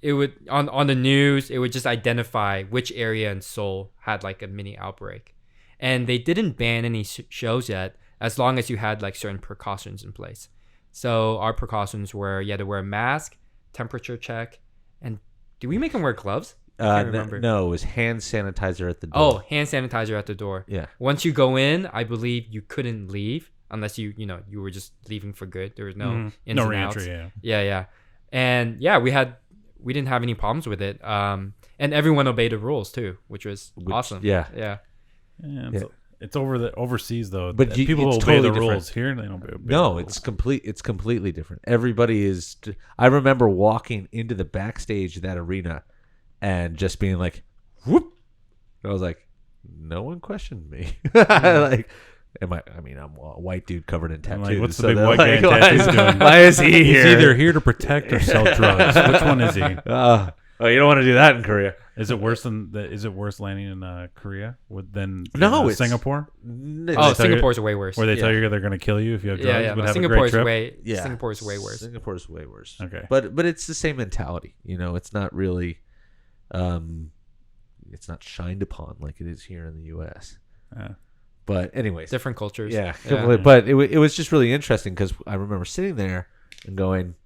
it would on the news, it would just identify which area in Seoul had like a mini outbreak, and they didn't ban any shows yet, as long as you had like certain precautions in place. So our precautions were you had to wear a mask, temperature check, and did we make them wear gloves? I can't remember. No, it was hand sanitizer at the door. Oh, hand sanitizer at the door. Yeah. Once you go in, I believe you couldn't leave unless you were just leaving for good. There was no ins No and outs. reentry. Yeah. Yeah. And yeah, we didn't have any problems with it. And everyone obeyed the rules too, which was awesome. yeah. Yeah. It's overseas though. But people it's obey totally the different. rules here. They don't obey No, the it's rules. It's completely different. Everybody is. I remember walking into the backstage of that arena, and just being like, "Whoop!" And I was like, "No one questioned me." Like, I'm a white dude covered in tattoos. Like, what's the so big they're white guy in why tattoos is- doing? Why is he here? He's either here to protect or sell drugs. Which one is he? Oh, you don't want to do that in Korea. Is it worse landing in Korea than No, it's Singapore? Oh, Singapore's way worse. Where they tell you they're going to kill you if you have drugs? yeah. But No, have a Singapore's great trip? Singapore's way worse. Singapore's way worse. Okay. But it's the same mentality. It's not really, it's not shined upon like it is here in the U.S. Yeah. But anyways, Different cultures. yeah. But it was just really interesting because I remember sitting there and going,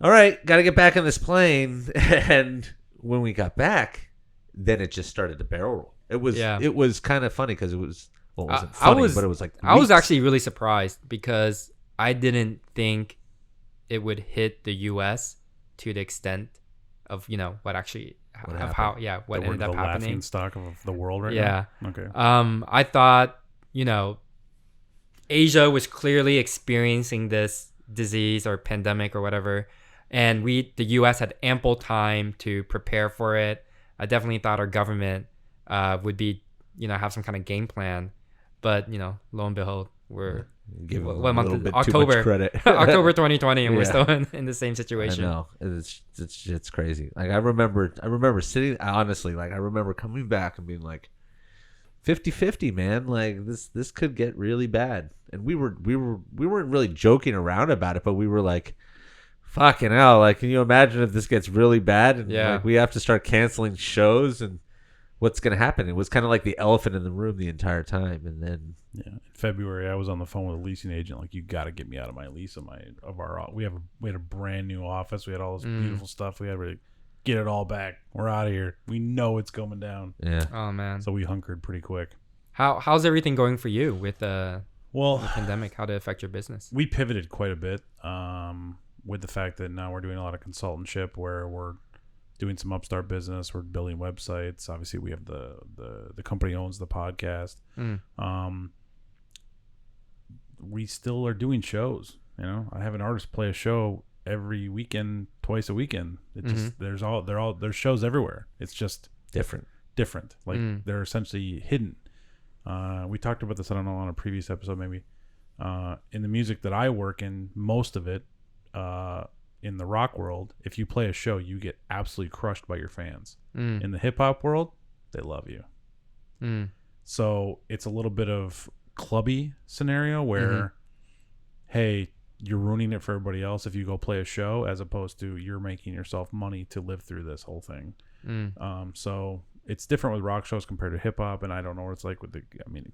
"All right, got to get back on this plane." And when we got back, then it just started to barrel roll. It was kind of funny because it was. Well, it wasn't funny, but it was like I was weeks. actually really surprised because I didn't think it would hit the U.S. to the extent of what actually What of how what We're ended the up happening. laughing stock of the world right Yeah. now? Okay. I thought Asia was clearly experiencing this disease or pandemic or whatever, and the U.S. had ample time to prepare for it. I definitely thought our government would be have some kind of game plan, but lo and behold, we're Give it what month? little bit October. too much credit. October 2020, and we're Yeah. still in the same I situation. know it's crazy. Like I remember sitting honestly, like I remember coming back and being like 50-50, man. Like this could get really bad. And we weren't really joking around about it, but we were like, fucking hell, like can you imagine if this gets really bad and Yeah. like we have to start canceling shows and what's gonna happen? It was kind of like the elephant in the room the entire time. And then In February, I was on the phone with a leasing agent. Like, you got to get me out of my lease we had a brand new office. We had all this beautiful stuff. We had to get it all back. We're out of here. We know it's coming down. yeah. Oh man, So we hunkered pretty quick. how's everything going for you with the Well, pandemic? How did it affect your business? we pivoted quite a bit with the fact that now we're doing a lot of consultantship where we're doing some upstart business. We're building websites. Obviously, we have the company owns the podcast. We still are doing shows. I have an artist play a show every weekend, twice a weekend. It just there's shows everywhere. It's just Different. Like they're essentially hidden. We talked about this, I don't know, on a previous episode maybe. In the music that I work in, most of it, in the rock world, if you play a show, you get absolutely crushed by your fans. In the hip hop world, they love you. So it's a little bit of clubby scenario where, hey, you're ruining it for everybody else if you go play a show, as opposed to you're making yourself money to live through this whole thing. So it's different with rock shows compared to hip hop, and I don't know what it's like with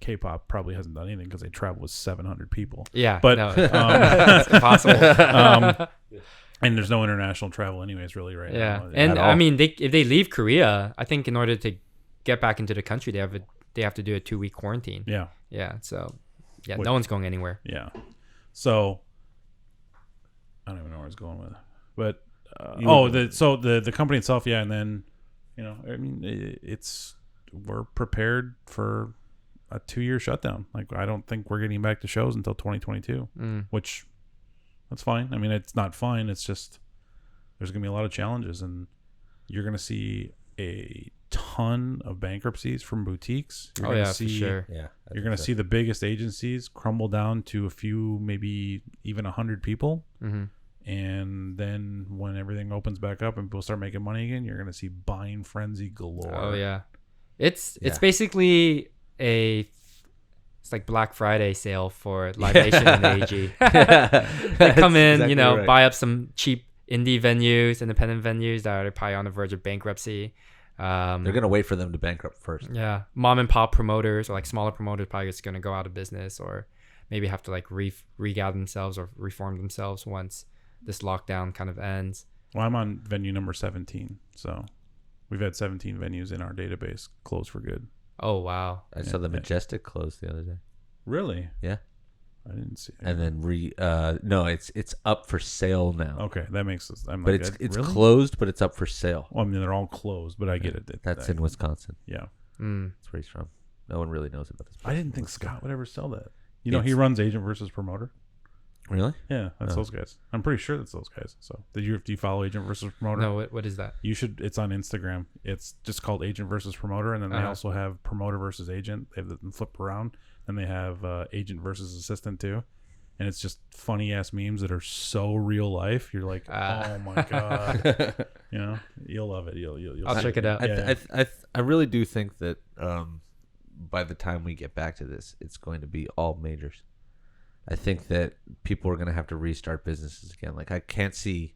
K-pop probably hasn't done anything because they travel with 700 people. Yeah, but no, it's impossible. And there's no international travel anyways, really, right now. And I mean, if they leave Korea, I think in order to get back into the country, they have to do a 2-week quarantine. Yeah. So no one's going anywhere. Yeah. So I don't even know where I was going with it, but the company itself, and then we're prepared for a 2-year shutdown. Like, I don't think we're getting back to shows until 2022, which that's fine. I mean, it's not fine. It's just there's gonna be a lot of challenges, and you're gonna see a ton of bankruptcies from boutiques. You're gonna see, for sure. Yeah, you're gonna see the biggest agencies crumble down to a few, maybe even 100 people. And then when everything opens back up and people start making money again, you're gonna see buying frenzy galore. Oh yeah, it's basically it's like Black Friday sale for Live Nation and AG. They come in, exactly, buy up some cheap indie venues, independent venues that are probably on the verge of bankruptcy. They're gonna wait for them to bankrupt first. Yeah, mom and pop promoters or like smaller promoters probably just gonna go out of business, or maybe have to like regather themselves or reform themselves once this lockdown kind of ends. Well, I'm on venue number 17, so we've had 17 venues in our database close for good. Oh wow! I saw the Majestic close the other day. Really? Yeah. I didn't see it. And then no, it's up for sale now. Okay, that makes sense. It's really? closed, but it's up for sale. Well, I mean, they're all closed, but I get it. That's in Wisconsin. Yeah. That's where he's from. No one really knows about this place. I didn't think Scott would ever sell that. He runs agent versus promoter. Really? Yeah, that's those guys. I'm pretty sure that's those guys. So, do you follow agent versus promoter? No, what is that? You should. It's on Instagram. It's just called agent versus promoter, and then they also have promoter versus agent. They have them flip around, and they have agent versus assistant too. And it's just funny ass memes that are so real life. You're like, oh my god, you'll love it. You'll I'll check it out. I really do think that by the time we get back to this, it's going to be all majors. I think that people are going to have to restart businesses again. Like, I can't see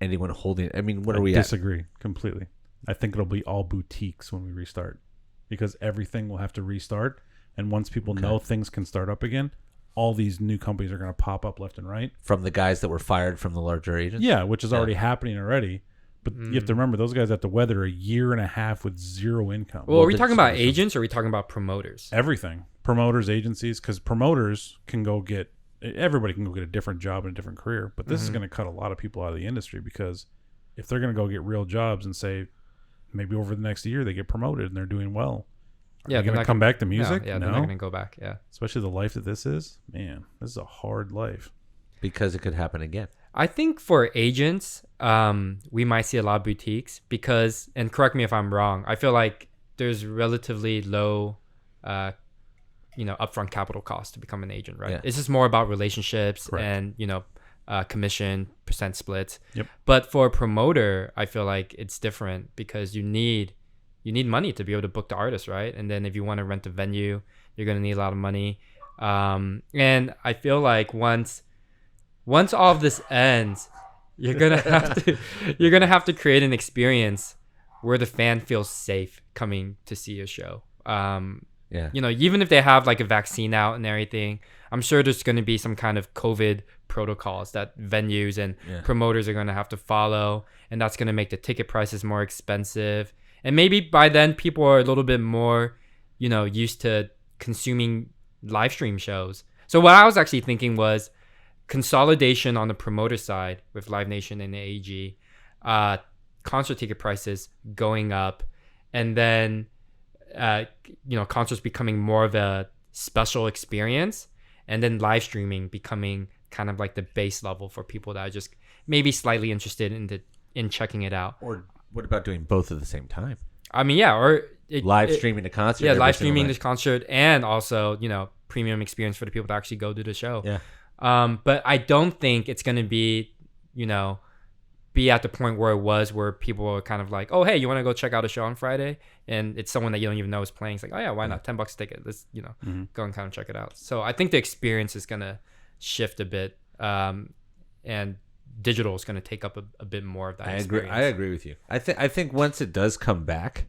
anyone holding. I mean, what are we at? I disagree completely. I think it'll be all boutiques when we restart, because everything will have to restart. And once people know things can start up again, all these new companies are going to pop up left and right. From the guys that were fired from the larger agents? Yeah, which is already happening already. But you have to remember, those guys have to weather a year and a half with zero income. Well, are we talking about agents or are we talking about promoters? Everything. Promoters, agencies, because promoters can go get, everybody can go get a different job and a different career. But this is going to cut a lot of people out of the industry, because if they're going to go get real jobs and say, maybe over the next year they get promoted and they're doing well, are they going to come back to music? No, they're not going to go back. Yeah. Especially the life that this is. Man, this is a hard life. Because it could happen again. I think for agents, we might see a lot of boutiques because, and correct me if I'm wrong, I feel like there's relatively low, upfront capital cost to become an agent, right? Yeah. It's just more about relationships. Correct. And, commission, percent splits. Yep. But for a promoter, I feel like it's different because you need money to be able to book the artist, right? And then if you want to rent a venue, you're going to need a lot of money. And I feel like once all of this ends, you're gonna have to create an experience where the fan feels safe coming to see a show. Even if they have like a vaccine out and everything, I'm sure there's going to be some kind of COVID protocols that venues and promoters are going to have to follow, and that's going to make the ticket prices more expensive. And maybe by then people are a little bit more, used to consuming live stream shows. So what I was actually thinking was consolidation on the promoter side with Live Nation and AEG, concert ticket prices going up, and then concerts becoming more of a special experience, and then live streaming becoming kind of like the base level for people that are just maybe slightly interested in checking it out. Or what about doing both at the same time? I mean, yeah, or Live streaming the concert. Yeah, every live single streaming night. this concert, and also premium experience for the people that actually go to the show. Yeah. But I don't think it's going to be at the point where it was, where people were kind of like, oh, hey, you want to go check out a show on Friday? And it's someone that you don't even know is playing. It's like, oh yeah, why not? $10 a ticket. Let's, go and kind of check it out. So I think the experience is going to shift a bit. And digital is going to take up a bit more of that experience. I agree with you. I think once it does come back,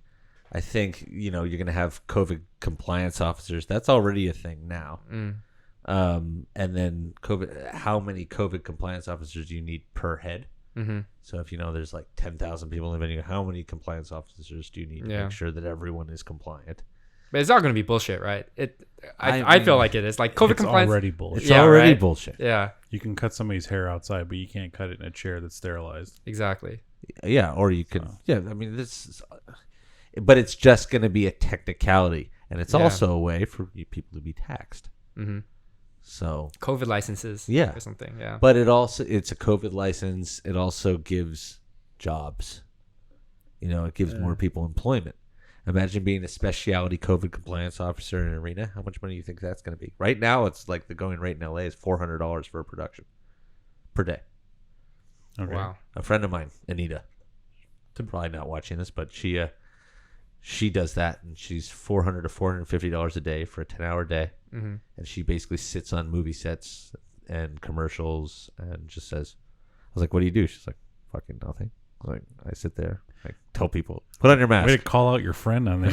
I think, you're going to have COVID compliance officers. That's already a thing now. And then how many COVID compliance officers do you need per head? Mm-hmm. So if there's like 10,000 people in the venue, how many compliance officers do you need to make sure that everyone is compliant? But it's all going to be bullshit, right? I feel like it is. Like COVID compliance. Already bullshit. It's already right? bullshit. Yeah, You can cut somebody's hair outside, but you can't cut it in a chair that's sterilized. exactly. Yeah, or you could. Yeah, I mean, but it's just going to be a technicality, and it's also a way for people to be taxed. Mm-hmm. So COVID licenses, Yeah. or something. Yeah, but it's a COVID license. It also gives jobs. It gives more people employment. Imagine being a specialty COVID compliance officer in an arena. How much money do you think that's going to be? Right now, it's like the going rate in LA is $400 for a production per day. Okay. wow. A friend of mine, Anita, probably not watching this, but she does that, and she's $400 to $450 a day for a 10-hour day. Mm-hmm. And she basically sits on movie sets and commercials and just says, I was like, what do you do? She's like, fucking nothing. Like, I sit there, I tell people, put on your mask. Way to call out your friend on there.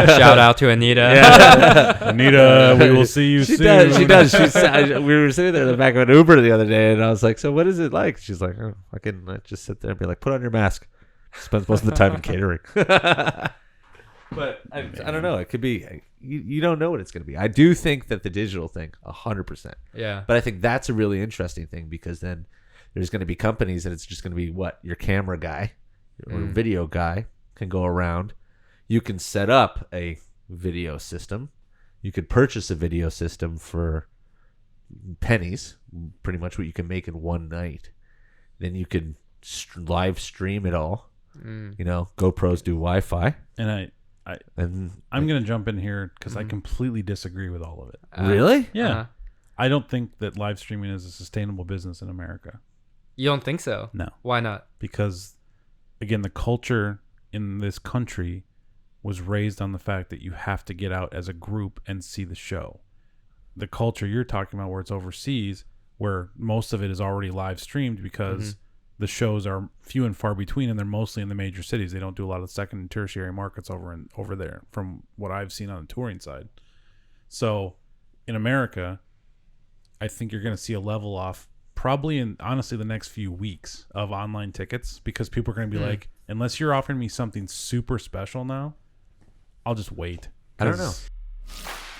Shout out to Anita. Anita, we will see you She soon. does. We were sitting there in the back of an Uber the other day, and I was like, so what is it like? She's like, oh, fucking I just sit there and be like, put on your mask. Spends most of the time in catering. But I don't know. It could be. You don't know what it's going to be. I do think that the digital thing, 100%. Yeah. But I think that's a really interesting thing, because then there's going to be companies that it's just going to be your camera guy or video guy can go around. You can set up a video system. You could purchase a video system for pennies, pretty much what you can make in one night. Then you could live stream it all. GoPros do Wi-Fi. And I'm going to jump in here because I completely disagree with all of it. Really? Yeah. I don't think that live streaming is a sustainable business in America. You don't think so? No. Why not? Because, again, the culture in this country was raised on the fact that you have to get out as a group and see the show. The culture you're talking about, where it's overseas, where most of it is already live streamed because the shows are few and far between, and they're mostly in the major cities. They don't do a lot of second and tertiary markets over there, from what I've seen on the touring side. So, in America, I think you're going to see a level off probably in, honestly, the next few weeks of online tickets, because people are going to be like, unless you're offering me something super special now, I'll just wait. I don't know.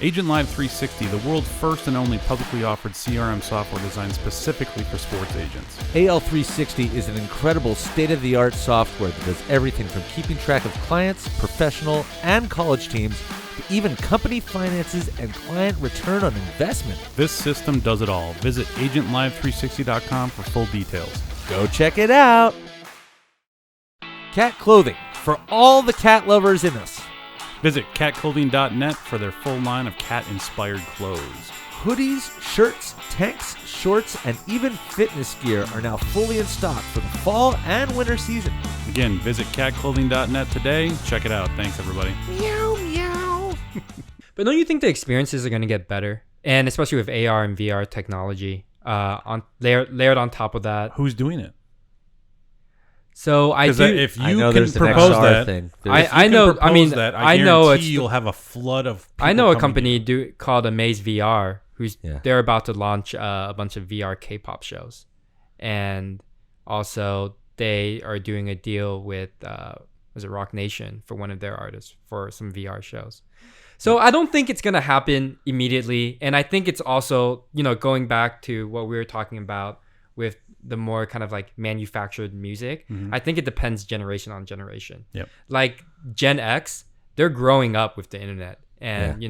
Agent Live 360, the world's first and only publicly offered CRM software designed specifically for sports agents. AL360 is an incredible state-of-the-art software that does everything from keeping track of clients, professional, and college teams, to even company finances and client return on investment. This system does it all. Visit agentlive360.com for full details. Go check it out. Cat clothing for all the cat lovers in us. Visit catclothing.net for their full line of cat-inspired clothes. Hoodies, shirts, tanks, shorts, and even fitness gear are now fully in stock for the fall and winter season. Again, visit catclothing.net today. Check it out. Thanks, everybody. Meow, meow. But don't you think the experiences are going to get better? And especially with AR and VR technology layered on top of that. Who's doing it? So I do. If I you know can there's an propose XR that, thing. I know. I mean, that, I know guarantee it's. you'll have a flood of. People I know a coming company called Amaze VR Yeah. they're about to launch a bunch of VR K-pop shows, and also they are doing a deal with was it Rock Nation for one of their artists for some VR shows. So I don't think it's gonna happen immediately, and I think it's also going back to what we were talking about with the more kind of like manufactured music. I think it depends generation on generation. Yep. Like Gen X, they're growing up with the internet, and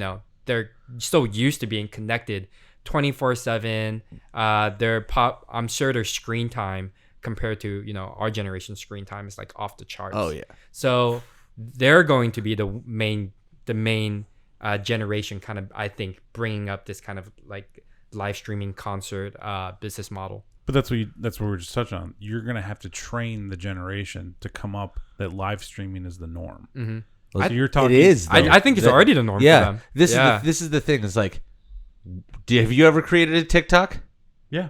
they're so used to being connected 24/7. I'm sure their screen time compared to our generation screen time is like off the charts. Oh yeah. So they're going to be the main generation, kind of, I think, bringing up this kind of like live streaming concert business model. But that's what we're just touching on. You're gonna have to train the generation to come up that live streaming is the norm. Mm-hmm. So you're talking. It is. I think it's already the norm for them. This is the thing. It's like, have you ever created a TikTok? Yeah.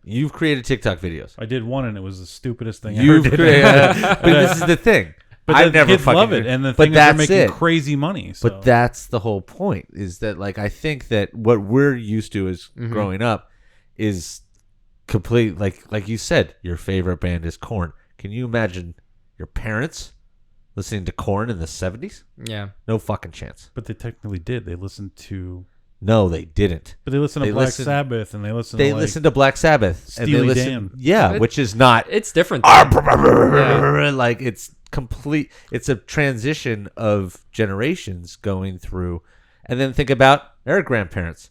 You've created TikTok videos. I did one, and it was the stupidest thing You've I ever did. created, but this is the thing. But I the never kids fucking love it, and the but thing is they're that's making it. crazy money. So. But that's the whole point. Is that like I think that what we're used to as growing up is complete. Like you said, your favorite band is Korn. Can you imagine your parents listening to Korn in the 70s? Yeah. No fucking chance. But they technically did. They listened to. No, they didn't. But they listened to Black Sabbath, and they listened. They to listened to Black Sabbath, and they Steely listened. Dan. Yeah, which is not. It's different. Like it's complete. It's a transition of generations going through, and then think about their grandparents.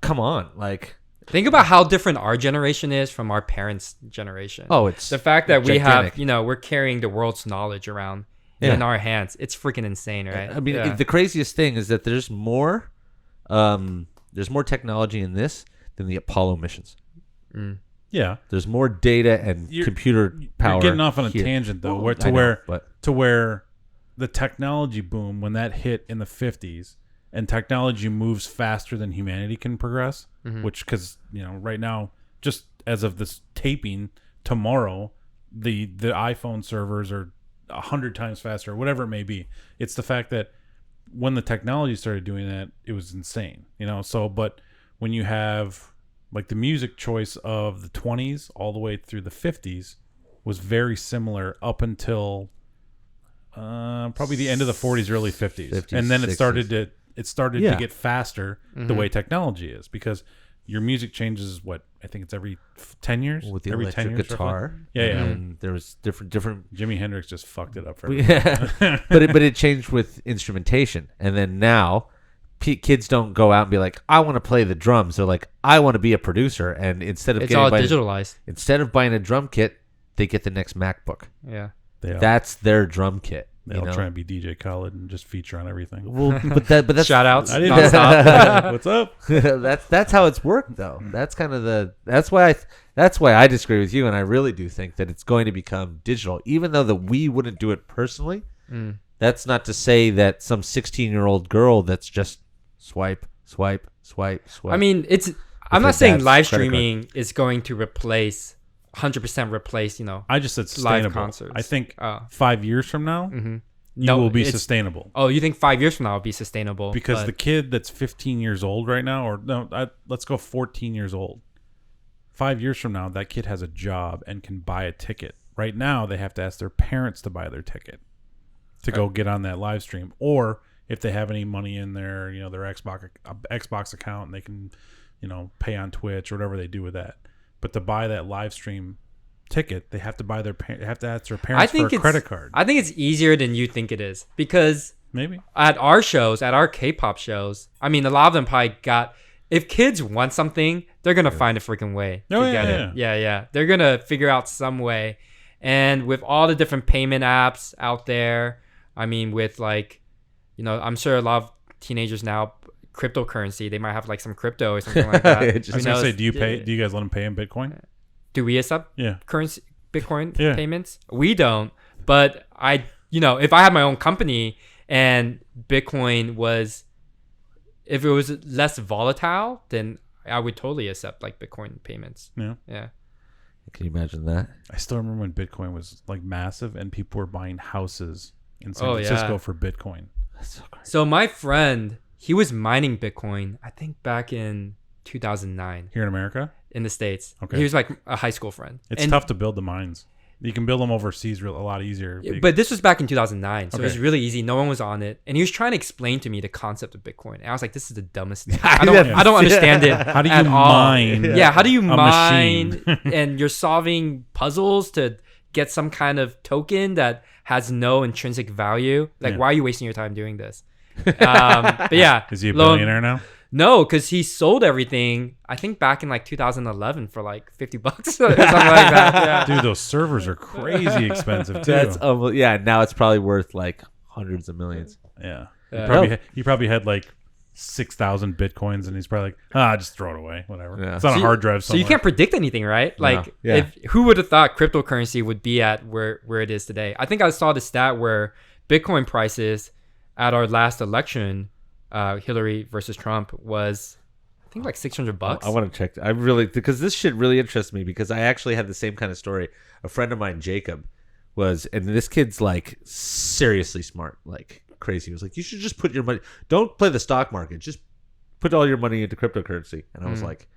Come on, like. Think about how different our generation is from our parents' generation. Oh, it's the fact that gigantic. we have, we're carrying the world's knowledge around in our hands. It's freaking insane, right? I mean, the craziest thing is that there's more technology in this than the Apollo missions. Yeah. There's more data and computer power. You're getting off on a here. tangent though, Well, to where the technology boom, when that hit in the 50s, and technology moves faster than humanity can progress, which, because right now, just as of this taping, tomorrow the iPhone servers are 100 times faster, whatever it may be. It's the fact that when the technology started doing that, it was insane, so. But when you have like the music choice of the 20s all the way through the 50s was very similar up until probably the end of the 40s, early 50s, and then 60s. it started to get faster the way technology is, because your music changes. I think it's every 10 years with the every electric 10 years guitar. Yeah. And there was different. Jimi Hendrix just fucked it up for everybody. Yeah, but it changed with instrumentation, and then now kids don't go out and be like, I want to play the drums. They're like, I want to be a producer, and instead of it's all digitalized. Instead of buying a drum kit, they get the next MacBook. Yeah, that's their drum kit. They all try and be DJ Khaled and just feature on everything. Well, but that's shout outs. I didn't nonstop. What's up? that's how it's worked though. That's kind of that's why I disagree with you, and I really do think that it's going to become digital, even though that we wouldn't do it personally. That's not to say that some 16-year-old girl that's just swipe. I mean, I'm not saying live streaming is going to 100% replace, I just said sustainable. live concerts. I think 5 years from now, you will be sustainable. Oh, you think 5 years from now will be sustainable? Because the kid that's 15 years old right now, or no, let's go 14 years old. 5 years from now, that kid has a job and can buy a ticket. Right now, they have to ask their parents to buy their ticket to go get on that live stream. Or if they have any money in their, their Xbox account, and they can, pay on Twitch or whatever they do with that. But to buy that live stream ticket, they have to ask their parents for a credit card. I think it's easier than you think it is, because maybe at our K-pop shows, I mean, a lot of them probably if kids want something, they're gonna find a freaking way to get it. Yeah. They're gonna figure out some way. And with all the different payment apps out there, I mean, with I'm sure a lot of teenagers now, cryptocurrency, they might have like some crypto or something like that. I was gonna say, do you guys let them pay in Bitcoin? Do we accept currency Bitcoin payments? We don't, but if I had my own company and Bitcoin if it was less volatile, then I would totally accept like Bitcoin payments. Yeah. Can you imagine that? I still remember when Bitcoin was like massive and people were buying houses in San Francisco for Bitcoin. That's so crazy. So my friend, he was mining Bitcoin, I think back in 2009. Here in America? In the States. Okay. He was like a high school friend. It's tough to build the mines. You can build them overseas a lot easier. But this was back in 2009, so it was really easy. No one was on it. And he was trying to explain to me the concept of Bitcoin. And I was like, this is the dumbest thing. I don't understand it. How do you mine? Yeah, how do you mine? Machine? And you're solving puzzles to get some kind of token that has no intrinsic value. Like, why are you wasting your time doing this? But yeah. Is he a billionaire now? No, because he sold everything, I think back in like 2011 for like $50 or something like that. Yeah. Dude, those servers are crazy expensive too. That's yeah. Now it's probably worth like hundreds of millions. Yeah. Yeah. He probably had like 6,000 bitcoins, and he's probably like, just throw it away, whatever. Yeah. It's on a hard drive So somewhere. you can't predict anything, right? Like, Yeah. who would have thought cryptocurrency would be at where it is today? I think I saw the stat where Bitcoin prices at our last election, Hillary versus Trump, was I think like $600. I want to check. I really, because this shit really interests me, because I actually had the same kind of story. A friend of mine, Jacob, and this kid's like seriously smart, like crazy. He was like, you should just put your money, don't play the stock market, just put all your money into cryptocurrency. And I was like,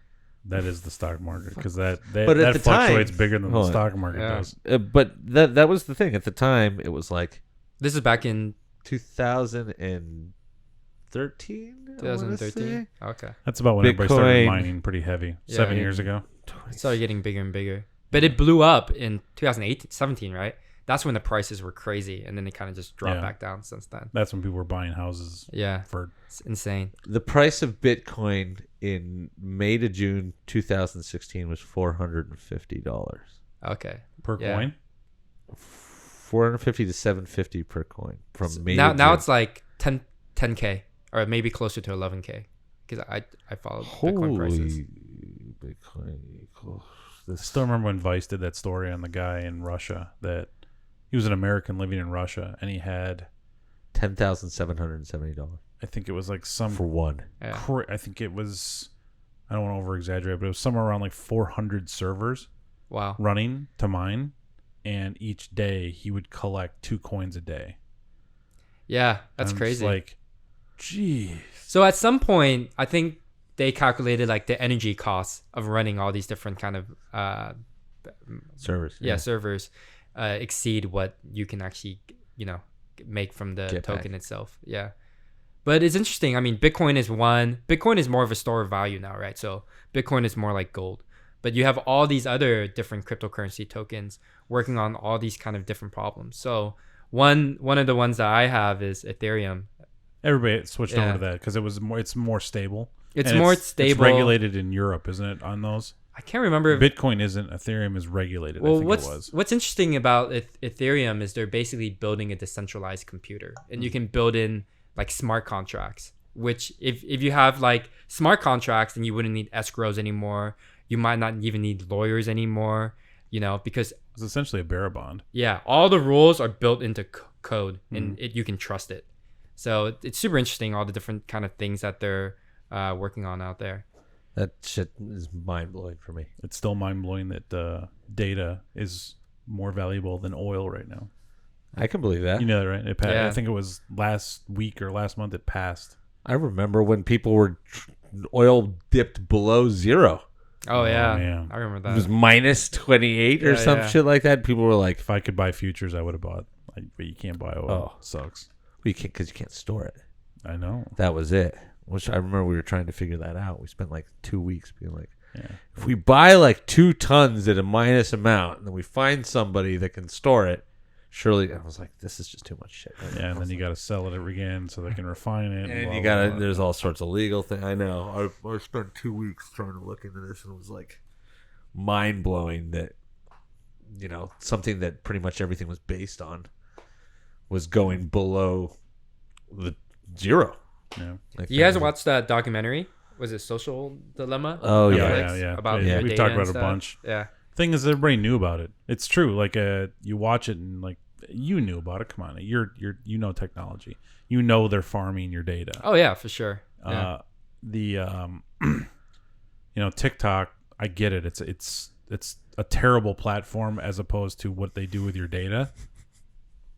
that is the stock market, because But at that the fluctuates time- bigger than the hold on. stock market Yeah. does. but that was the thing. At the time, it was like This is back in 2013. 2013. Okay. That's about when everybody started Bitcoin. mining pretty heavy. Yeah. 7 years ago. It started getting bigger and bigger. But it blew up in 2018, 17, right? That's when the prices were crazy, and then they kind of just dropped Yeah. back down since then. That's when people were buying houses Yeah, for. it's insane. The price of Bitcoin in May to June 2016 was $450. Okay. Per Yeah. coin. 450 to 750 per coin from May. Now to June. it's like 10K or maybe closer to 11K because I follow Bitcoin prices. Bitcoin equals I this. still remember when Vice did that story on the guy in Russia that he was an American living in Russia, and he had, $10,770 I think it was like some for one. Yeah. I think it was, I don't want to over exaggerate, but it was somewhere around like 400 servers Wow. running to mine, and each day he would collect 2 coins a day. Yeah, that's I'm just crazy. like, geez. So at some point, I think they calculated like the energy costs of running all these different kind of Servers. servers exceed what you can actually make from the Get token back. itself. Yeah. But it's interesting. I mean, Bitcoin is more of a store of value now, right? So Bitcoin is more like gold. But you have all these other different cryptocurrency tokens working on all these kind of different problems. So one of the ones that I have is Ethereum. Everybody switched Yeah. over to that because it's more stable. It's And more stable. It's regulated in Europe, isn't it? On those, I can't remember if Bitcoin isn't. Ethereum is regulated. I think it was. what's interesting about Ethereum is they're basically building a decentralized computer, and you can build in like smart contracts. Which if you have like smart contracts, then you wouldn't need escrows anymore. You might not even need lawyers anymore. Because It's essentially a bearer bond. yeah, all the rules are built into code, and you can trust it. So it's super interesting, all the different kind of things that they're working on out there. That shit is mind blowing for me. It's still mind blowing that data is more valuable than oil right now. I can believe that. You know that, right? It passed. Yeah. I think it was last week or last month. It passed. I remember when people were oil dipped below zero. Oh yeah, man. I remember It was that. minus 28 or Yeah, some yeah. shit like that. People were like, If I could buy futures, I would have bought. But you can't buy oil. Oh. Sucks. well, you can't, because you can't store it. I know. That was it. Which I remember we were trying to figure that out. We spent like 2 weeks being like, Yeah. if we buy like 2 tons at a minus amount, and then we find somebody that can store it, surely. I was like, this is just too much shit. Yeah, and then you got to sell it again so they can refine it. And blah, you blah, gotta. blah. There's all sorts of legal things. I know. I spent 2 weeks trying to look into this, and it was like mind blowing that something that pretty much everything was based on was going below the zero. Yeah. Like, You guys watched that documentary? Was it Social Dilemma? Oh, on yeah. Netflix? Yeah. About Yeah, your we've data talked and about it a stuff? bunch. Yeah. Thing is, everybody knew about it. It's true. Like, you watch it and like you knew about it. Come on, you know technology. You know they're farming your data. Oh yeah, for sure. Yeah. TikTok. I get it. It's a terrible platform as opposed to what they do with your data,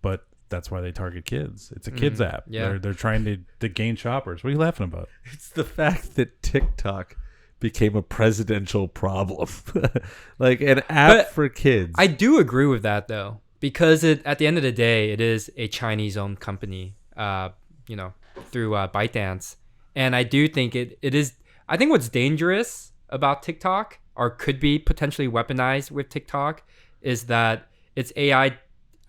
but that's why they target kids. It's a kids app. Yeah. They're trying to gain shoppers. What are you laughing about? It's the fact that TikTok became a presidential problem, like an app But for kids. I do agree with that though, because at the end of the day, it is a Chinese-owned company, through ByteDance, and I do think it is. I think what's dangerous about TikTok, or could be potentially weaponized with TikTok, is that its AI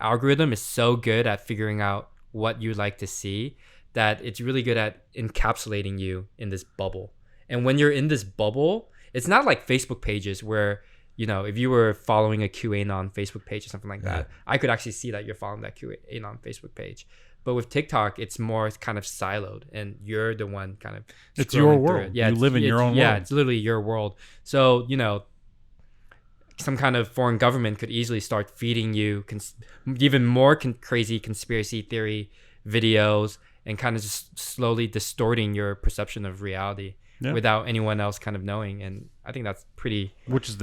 algorithm is so good at figuring out what you like to see that it's really good at encapsulating you in this bubble. And when you're in this bubble, it's not like Facebook pages where, you know, if you were following a QAnon Facebook page or something like that, I could actually see that you're following that QAnon Facebook page. But with TikTok, it's more kind of siloed, and you're the one kind of. It's your scrolling through world. it. Yeah, You live in your own Yeah, world. it's literally your world. So, you know, some kind of foreign government could easily start feeding you even more crazy conspiracy theory videos and kind of just slowly distorting your perception of reality without anyone else kind of knowing. And I think that's pretty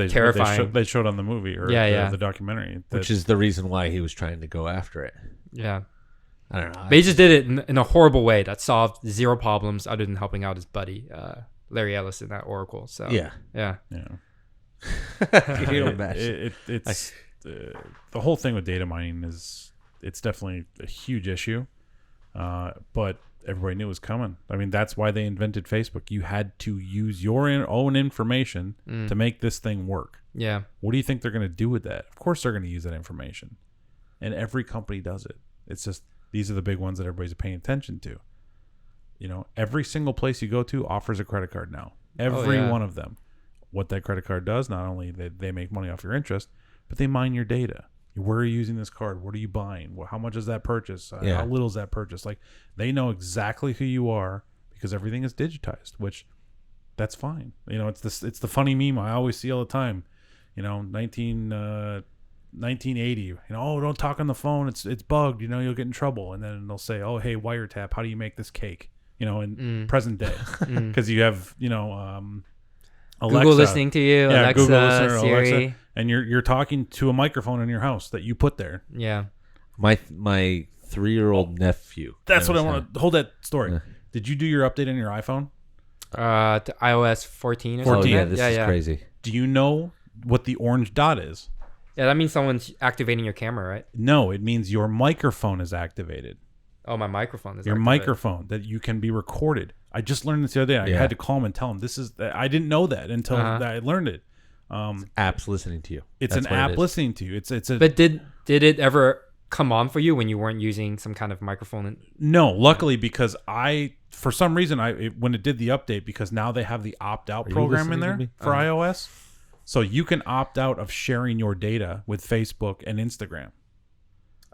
terrifying. They showed on the movie or the documentary. Which is the reason why he was trying to go after it. Yeah. I don't know. They just did it in a horrible way that solved zero problems other than helping out his buddy, Larry Ellison at Oracle. So Yeah. Can you imagine? It's the whole thing with data mining it's definitely a huge issue, but everybody knew it was coming. I mean, that's why they invented Facebook. You had to use your own information to make this thing work. Yeah. What do you think they're going to do with that? Of course they're going to use that information, and every company does it. It's just these are the big ones that everybody's paying attention to. You know, every single place you go to offers a credit card now. Every one of them. What that credit card does, not only they make money off your interest, but they mine your data. Where are you using this card? What are you buying? How much is that purchase? How little is that purchase? Like, they know exactly who you are because everything is digitized, which that's fine. You know, it's the funny meme I always see all the time. You know, 1980, you know, oh, don't talk on the phone. It's bugged, you know, you'll get in trouble. And then they'll say, oh, hey, wiretap, how do you make this cake? You know, in present day. Because you have, you know, Alexa, Google listening to you, Alexa, Google listener, Siri. Alexa, and you're talking to a microphone in your house that you put there. Yeah. My 3-year-old nephew. That's what I want to hold that story. Did you do your update on your iPhone? To iOS 14 or 14. something? Yeah, this is crazy. Do you know what the orange dot is? Yeah, that means someone's activating your camera, right? No, it means your microphone is activated. Oh, my microphone is your activated. Microphone, that you can be recorded. I just learned this the other day. I had to call him and tell him this is. I didn't know that until I learned it. Apps listening to you. It's an app listening to you. It's a. But did it ever come on for you when you weren't using some kind of microphone? No, luckily, because for some reason when it did the update, because now they have the opt out program in there for iOS, so you can opt out of sharing your data with Facebook and Instagram.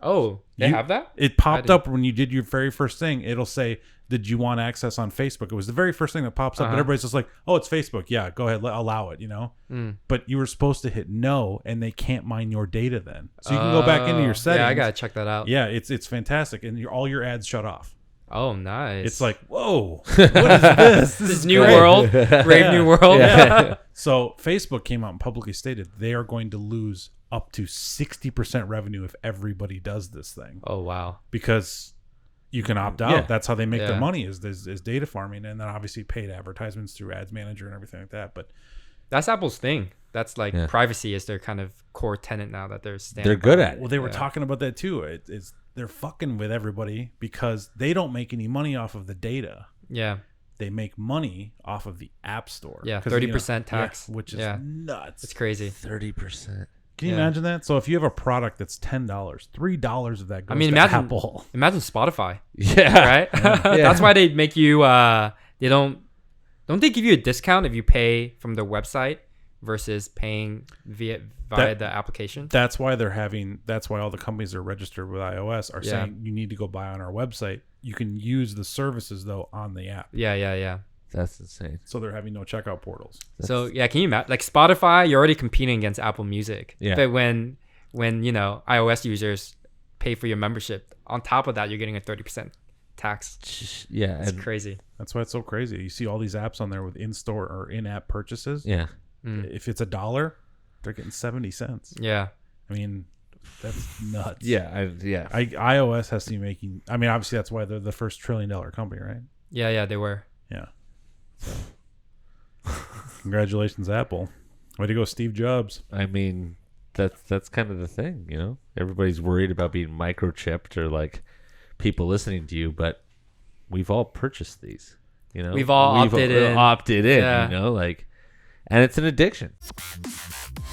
Oh, they have that? It popped up when you did your very first thing. It'll say, did you want access on Facebook? It was the very first thing that pops up. But everybody's just like, oh, it's Facebook. Yeah, go ahead. Allow it, you know? But you were supposed to hit no, and they can't mine your data then. So you can go back into your settings. Yeah, I got to check that out. Yeah, it's fantastic. And all your ads shut off. Oh, nice. It's like, whoa, what is this? This is new world. Brave new world. Yeah. So Facebook came out and publicly stated they are going to lose up to 60% revenue if everybody does this thing. Oh, wow. Because you can opt out. Yeah. That's how they make their money is data farming, and then obviously paid advertisements through Ads Manager and everything like that. But that's Apple's thing. That's like privacy is their kind of core tenet now that they're standing. They're good at it. Well, they were talking about that too. They're fucking with everybody because they don't make any money off of the data. Yeah. They make money off of the App Store. Yeah, 30% tax. which is nuts. It's crazy. 30%. Can you imagine that? So if you have a product that's $10, $3 of that goes to Apple. Imagine Spotify. Yeah. Right? That's why they make you they don't they give you a discount if you pay from the website versus paying via the application? That's why that's why all the companies that are registered with iOS are saying you need to go buy on our website. You can use the services though on the app. Yeah. That's insane. So they're having no checkout portals. So can you imagine? Like Spotify, you're already competing against Apple Music. Yeah. But when you know iOS users pay for your membership, on top of that, you're getting a 30% tax. Yeah, it's crazy. That's why it's so crazy. You see all these apps on there with in-store or in-app purchases. Yeah. If it's $1, they're getting 70 cents. Yeah. I mean, that's nuts. Yeah. iOS has to be making. I mean, obviously that's why they're the first $1 trillion company, right? Yeah, they were. Yeah. Congratulations, Apple. Way to go, Steve Jobs. I mean, that's kind of the thing, you know? Everybody's worried about being microchipped or like people listening to you, but we've all purchased these, you know? We've opted in. Opted in, you know? Like, and it's an addiction.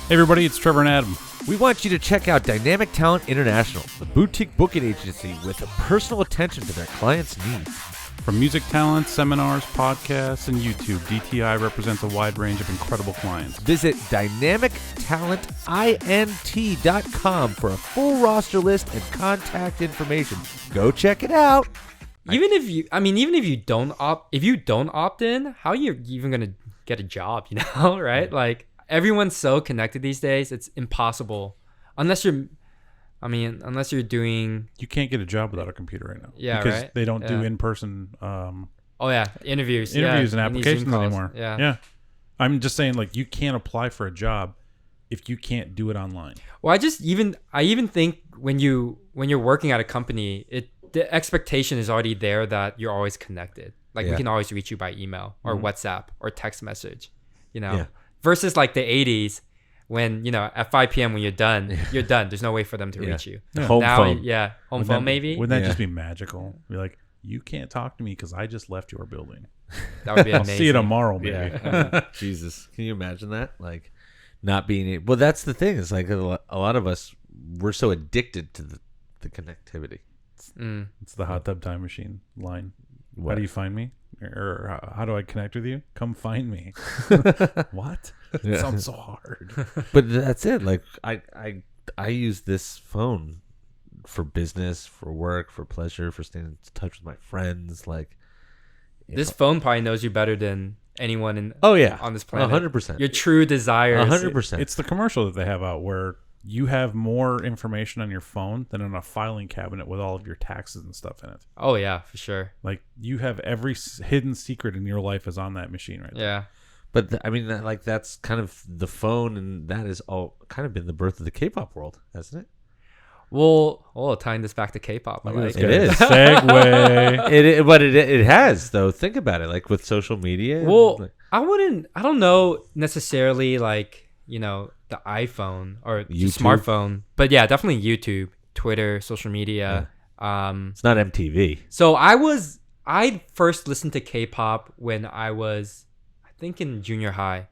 Hey, everybody, it's Trevor and Adam. We want you to check out Dynamic Talent International, the boutique booking agency with a personal attention to their clients' needs. From music talent, seminars, podcasts, and YouTube, DTI represents a wide range of incredible clients. Visit dynamictalentint.com for a full roster list and contact information. Go check it out. Even if you don't opt in, how are you even gonna get a job? Right? Like everyone's so connected these days, it's impossible unless you're doing. You can't get a job without a computer right now. Yeah, because right? they don't do in-person. Interviews and you need applications Zoom calls. anymore. Yeah. I'm just saying, like, you can't apply for a job if you can't do it online. Well, I even think when you're working at a company, the expectation is already there that you're always connected. Like we can always reach you by email or WhatsApp or text message, versus like the 80s when, at 5 p.m. when you're done, There's no way for them to reach you. Yeah. Home phone. Yeah. Home phone maybe. Wouldn't that just be magical? Be like, you can't talk to me because I just left your building. That would be I'll amazing. see you tomorrow, baby. Yeah. Jesus. Can you imagine that? Like not being able. Well, that's the thing. It's like a lot of us, we're so addicted to the connectivity. It's the hot tub time machine line. What? How do you find me? Or how do I connect with you? Come find me. What? Yeah. It sounds so hard. But that's it. Like I use this phone for business, for work, for pleasure, for staying in touch with my friends. Like this phone probably knows you better than anyone on this planet. 100%. Your true desires. 100%. It's the commercial that they have out where you have more information on your phone than in a filing cabinet with all of your taxes and stuff in it. Oh yeah, for sure. Like you have every hidden secret in your life is on that machine right there. Yeah. But that's kind of the phone, and that has all kind of been the birth of the K-pop world, hasn't it? Well, tying this back to K-pop, I like It is. Segue. But it has though. Think about it, like with social media. Well, I don't know necessarily like, the iPhone or YouTube? smartphone, but yeah, definitely YouTube, Twitter, social media. It's not MTV. So I first listened to K-pop when I was, I think in junior high,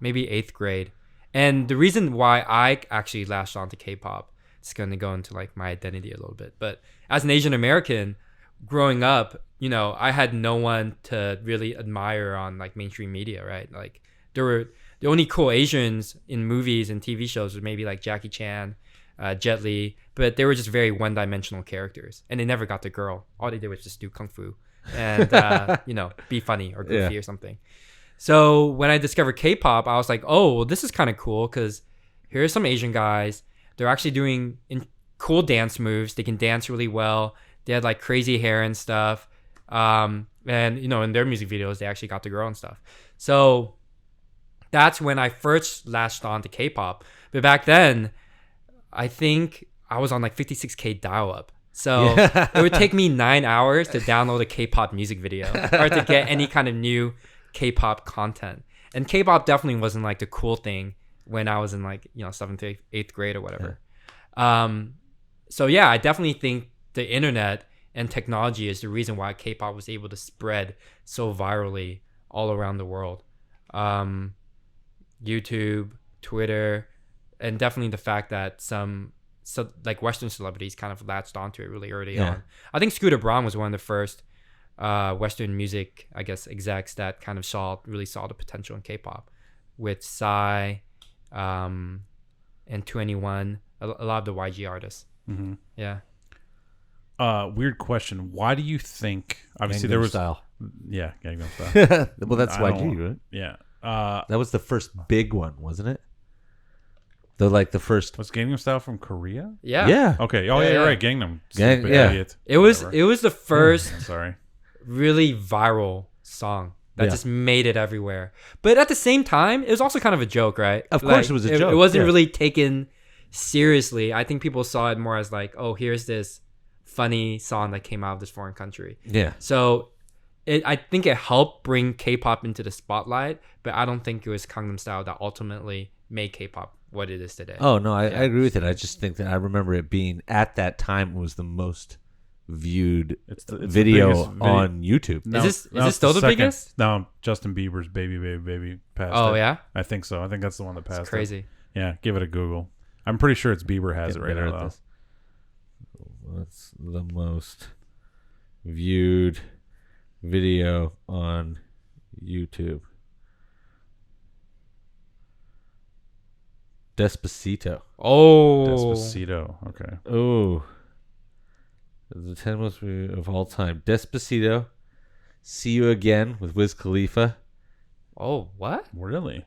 maybe 8th grade. And the reason why I actually latched on to K-pop, it's going to go into like my identity a little bit. But as an Asian American growing up, I had no one to really admire on like mainstream media, right? Like the only cool Asians in movies and TV shows was maybe like Jackie Chan, Jet Li, but they were just very one-dimensional characters, and they never got the girl. All they did was just do kung fu and be funny or goofy or something. So when I discovered K-pop, I was like, oh, well, this is kind of cool because here's some Asian guys. They're actually doing cool dance moves. They can dance really well. They had like crazy hair and stuff. And in their music videos, they actually got the girl and stuff. So that's when I first latched on to K-pop. But back then, I think I was on like 56K dial-up. So it would take me 9 hours to download a K-pop music video or to get any kind of new K-pop content. And K-pop definitely wasn't like the cool thing when I was in like 7th, 8th grade or whatever. So yeah, I definitely think the internet and technology is the reason why K-pop was able to spread so virally all around the world. YouTube, Twitter, and definitely the fact that some like Western celebrities kind of latched onto it really early on. I think Scooter Braun was one of the first Western music, I guess, execs that kind of really saw the potential in K-pop with Psy and 2NE1, a lot of the YG artists. Mm-hmm. Yeah. Weird question. Why do you think? Obviously, Gangnam there was Style. Yeah, Gangnam Style. Well, that's YG, right? Yeah. That was the first big one, wasn't it? The first. Was Gangnam Style from Korea? Yeah. Yeah. Okay. Oh, yeah, you're right. Gangnam. Gang- Stupid yeah. idiot. It was Whatever. the first I'm sorry. really viral song that just made it everywhere. But at the same time, it was also kind of a joke, right? Of course it was a joke, It wasn't yeah. really taken seriously. I think people saw it more as like, oh, here's this funny song that came out of this foreign country. Yeah. So I think it helped bring K-pop into the spotlight, but I don't think it was Gangnam Style that ultimately made K-pop what it is today. Oh, no, I agree with it. I just think that I remember it being, at that time, was the most viewed It's the video biggest video. on YouTube. Now- Is now this it's still the second. biggest? No, Justin Bieber's Baby Baby Baby passed Oh, it. yeah? I think so. I think that's the one that passed It's it. crazy. Yeah, give it a Google. I'm pretty sure it's Bieber has Getting it right better now, at though. this. What's the most viewed video on YouTube. Despacito. Oh, Despacito. Okay. Oh. The 10 most of all time. Despacito. See You Again with Wiz Khalifa. Oh, what? Really?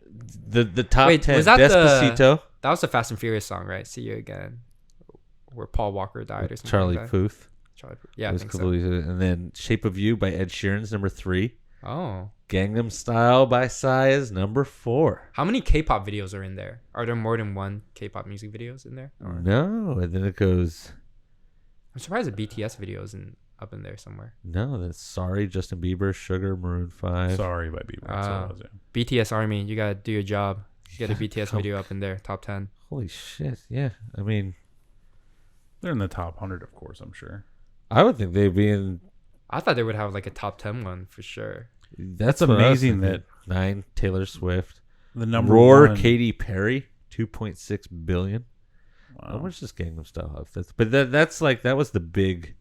The top Wait, 10. was that Despacito. That was the Fast and Furious song, right? See You Again, where Paul Walker died or something. Charlie like that. Puth. Yeah, I Wiz think so. Khalifa. And then Shape of You by Ed Sheeran's number 3. Oh, Gangnam Style by Psy is number 4. how many K-pop videos are in there? Are there more than one K-pop music videos in there? Or- No. And then it goes... I'm surprised the BTS video isn't up in there somewhere. No, that's Sorry, Justin Bieber, Sugar, Maroon 5. Sorry by Bieber. That's what it was, yeah. BTS Army, you gotta do your job. Get a BTS video up in there, top 10. Holy shit. Yeah. I mean, They're in the top 100, of course, I'm sure. I would think they'd be in... I thought they would have like a top 10 one for sure. That's what I was amazing thinking. that 9, Taylor Swift. The number Roar, one. Katy Perry, 2.6 billion. How Wow. much does Gangnam Style have? That's like, that was the big...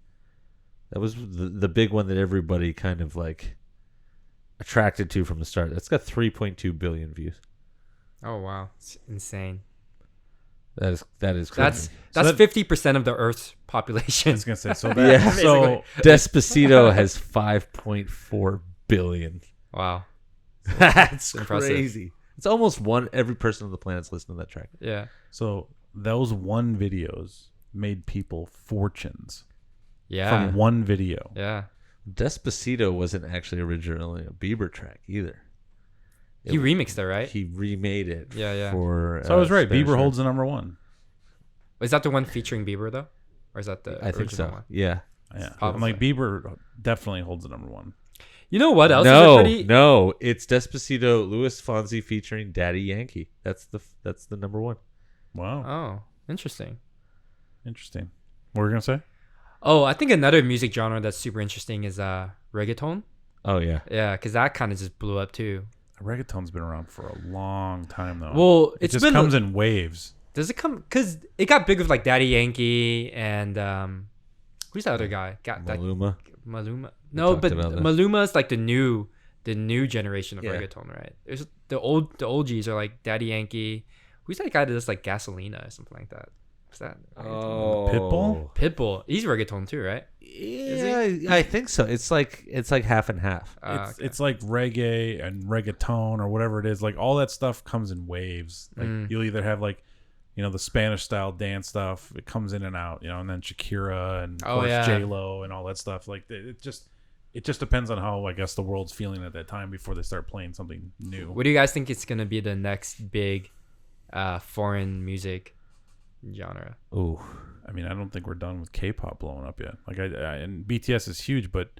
That was the big one that everybody kind of like attracted to from the start. That's got 3.2 billion views. Oh wow, it's insane. That is crazy. That's So 50% of the Earth's I population. was gonna say so. That, Yeah. So Despacito has 5.4 billion. Wow. That's impressive. crazy. It's almost every person on the planet's listening to that track. Yeah. so those one videos made people fortunes Yeah. from one video. Yeah. Despacito wasn't actually originally a Bieber track either. He remixed it, right? He remade it. Yeah, yeah. For So I was right. Spanish Bieber rap. holds the number one. Is that the one featuring Bieber though? Or is that the I think original so. one? Yeah. Yeah, Probably. I'm like Bieber definitely holds the number one. You know what else is No, a pretty no, it's Despacito, Louis Fonsi featuring Daddy Yankee. That's the number one. Wow, Oh, interesting. interesting. What were you gonna say? Oh, I think another music genre that's super interesting is reggaeton. Oh yeah. Yeah, because that kind of just blew up too. Reggaeton's been around for a long time though. Well, it it's just been comes in waves. Does it come? Because it got big with like Daddy Yankee and who's that other guy? Got that Maluma. Maluma. No, talked but about this. Maluma's like the new generation of Yeah. reggaeton, right? There's the OGs are like Daddy Yankee. Who's that guy that does like Gasolina or something like that? What's that? Oh. Pitbull? Pitbull. He's reggaeton too, right? Yeah, I think so. It's like half and half. It's it's like reggae and reggaeton or whatever it is. Like all that stuff comes in waves. Like you'll either have like, you know, the Spanish style dance stuff. It comes in and out, you know, and then Shakira and of course yeah. J-Lo and all that stuff. Like it just depends on how I guess the world's feeling at that time before they start playing something new. What do you guys think is gonna be the next big foreign music genre? Ooh. I mean, I don't think we're done with K-pop blowing up yet. Like and BTS is huge, but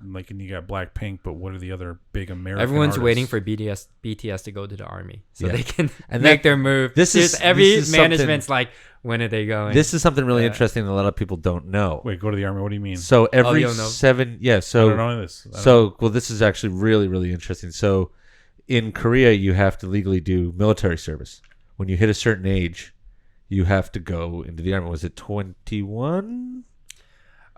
like, and you got Blackpink, but what are the other big American Everyone's artists? waiting for BTS to go to the army so Yeah. they can And make that- their move. this is- Just every this is something- management's like, when are they going? This is something really Yeah. interesting that a lot of people don't know. Wait, go to the army. What do you mean? So every you don't know? 7, yeah. I So don't know this. I don't know. So, well, this is actually really, really interesting. So, in Korea, you have to legally do military service. When you hit a certain age, you have to go into the army. Was it 21?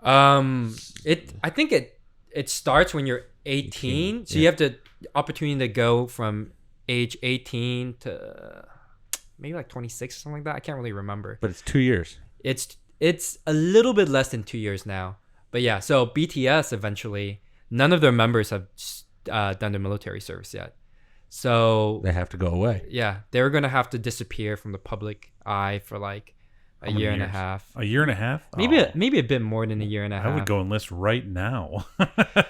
I think it starts when you're 18. So you have the opportunity to go from age 18 to maybe like 26 or something like that. I can't really remember. But it's 2 years. It's a little bit less than 2 years now. But yeah, so BTS eventually, none of their members have done their military service yet. So They have to go away. yeah, they're gonna have to disappear from the public eye for like a How many year and a years? half. A year and a half? Maybe Oh, maybe a bit more than a year and a half. I would go enlist right now.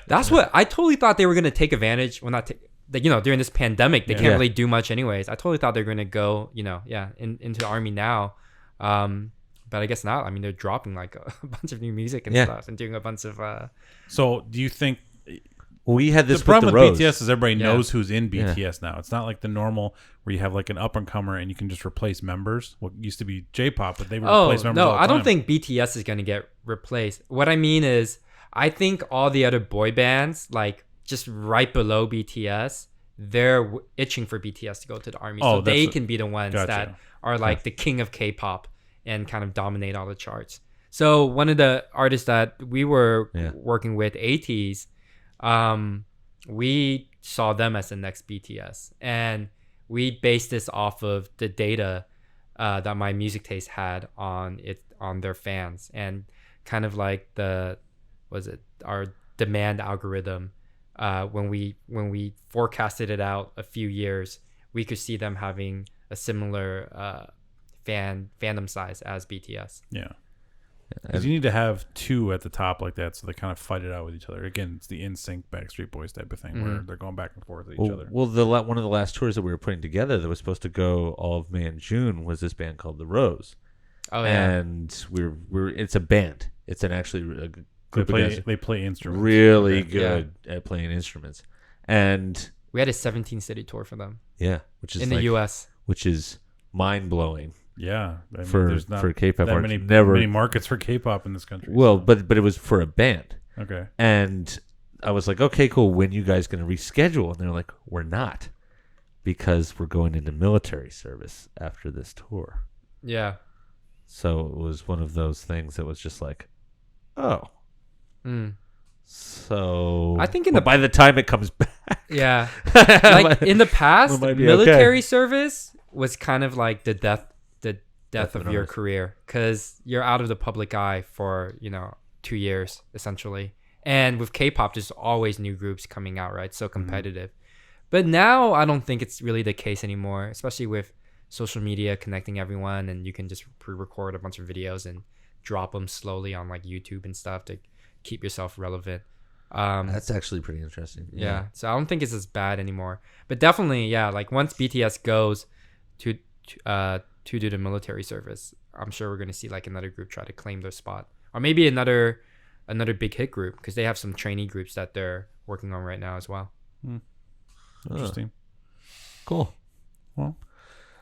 That's what I totally thought they were gonna take advantage. Well, not take, like, you know, during this pandemic, they Yeah. can't really do much anyways. I totally thought they were gonna go, you know, into the army now. But I guess not. I mean, they're dropping like a bunch of new music and Yeah. stuff and doing a bunch of. So, do you think We had this the problem with the with Rose. BTS is everybody Yeah. knows who's in Yeah. BTS now? It's not like the normal where you have like an up and comer and you can just replace members. What used to be J-pop, but they replace members. No, all the I don't time. think BTS is gonna get replaced. What I mean is, I think all the other boy bands, like just right below BTS, they're itching for BTS to go to the army, Oh, so they that's- can be the ones gotcha. that are like the king of K-pop and kind of dominate all the charts. So one of the artists that we were Yeah. working with, ATEEZ, we saw them as the next BTS, and we based this off of the data that My Music Taste had on their fans, and kind of like our demand algorithm. When we forecasted it out a few years, we could see them having a similar fandom size as BTS. Yeah. Because you need to have two at the top like that, so they kind of fight it out with each other. Again, it's the NSYNC Backstreet Boys type of thing, where they're going back and forth with each other. Well, one of the last tours that we were putting together that was supposed to go all of May and June was this band called The Rose. Oh yeah, and it's a band. It's an actually a group of guys they play instruments. really good at playing instruments, and we had a 17-city tour for them. Yeah, which is in the U.S., which is mind blowing. Yeah, I mean, for there's not K-pop that artists. many markets for K-pop in this country. Well, but it was for a band. Okay. And I was like, okay, cool. When you guys going to reschedule? And they're like, we're not, because we're going into military service after this tour. Yeah. So it was one of those things that was just like, oh. So I think by the time it comes back. Yeah. Like in the past, military okay. service was kind of like the death of your career, because you're out of the public eye for 2 years essentially. And with K-pop, there's always new groups coming out, right? So competitive. But now I don't think it's really the case anymore, especially with social media connecting everyone, and you can just pre-record a bunch of videos and drop them slowly on like YouTube and stuff to keep yourself relevant. That's actually pretty interesting. Yeah. So I don't think it's as bad anymore. But definitely, yeah, like once BTS goes to do the military service, I'm sure we're going to see like another group try to claim their spot, or maybe another big hit group, because they have some trainee groups that they're working on right now as well. Interesting. Cool.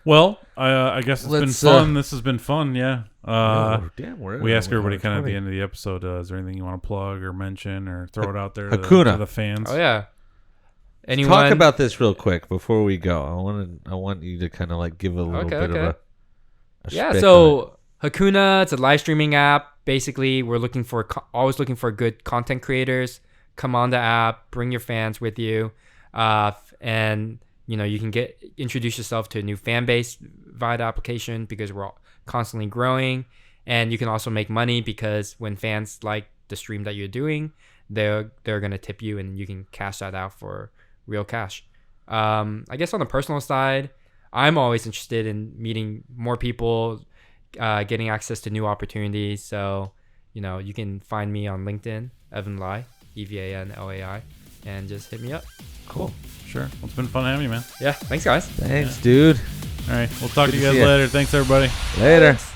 Well, I guess it's been fun. This has been fun. Yeah. We ask everybody kind of at the end of the episode, is there anything you want to plug or mention or throw it out there Hekuna. to the fans? Oh yeah. Anyone? Talk about this real quick before we go. I want you to kind of like give a little bit of a so Hekuna, it's a live streaming app. Basically, we're always looking for good content creators. Come on the app, bring your fans with you, and you can introduce yourself to a new fan base via the application, because we're constantly growing. And you can also make money, because when fans like the stream that you're doing, they're gonna tip you, and you can cash that out for real cash. I guess on the personal side, I'm always interested in meeting more people, getting access to new opportunities. So, you can find me on LinkedIn, Evan Lai, EVANLAI, and just hit me up. Cool. Sure. Well, it's been fun having you, man. Yeah. Thanks, guys. Thanks, dude. All right. We'll talk to you guys later. Thanks, everybody. Later. Thanks.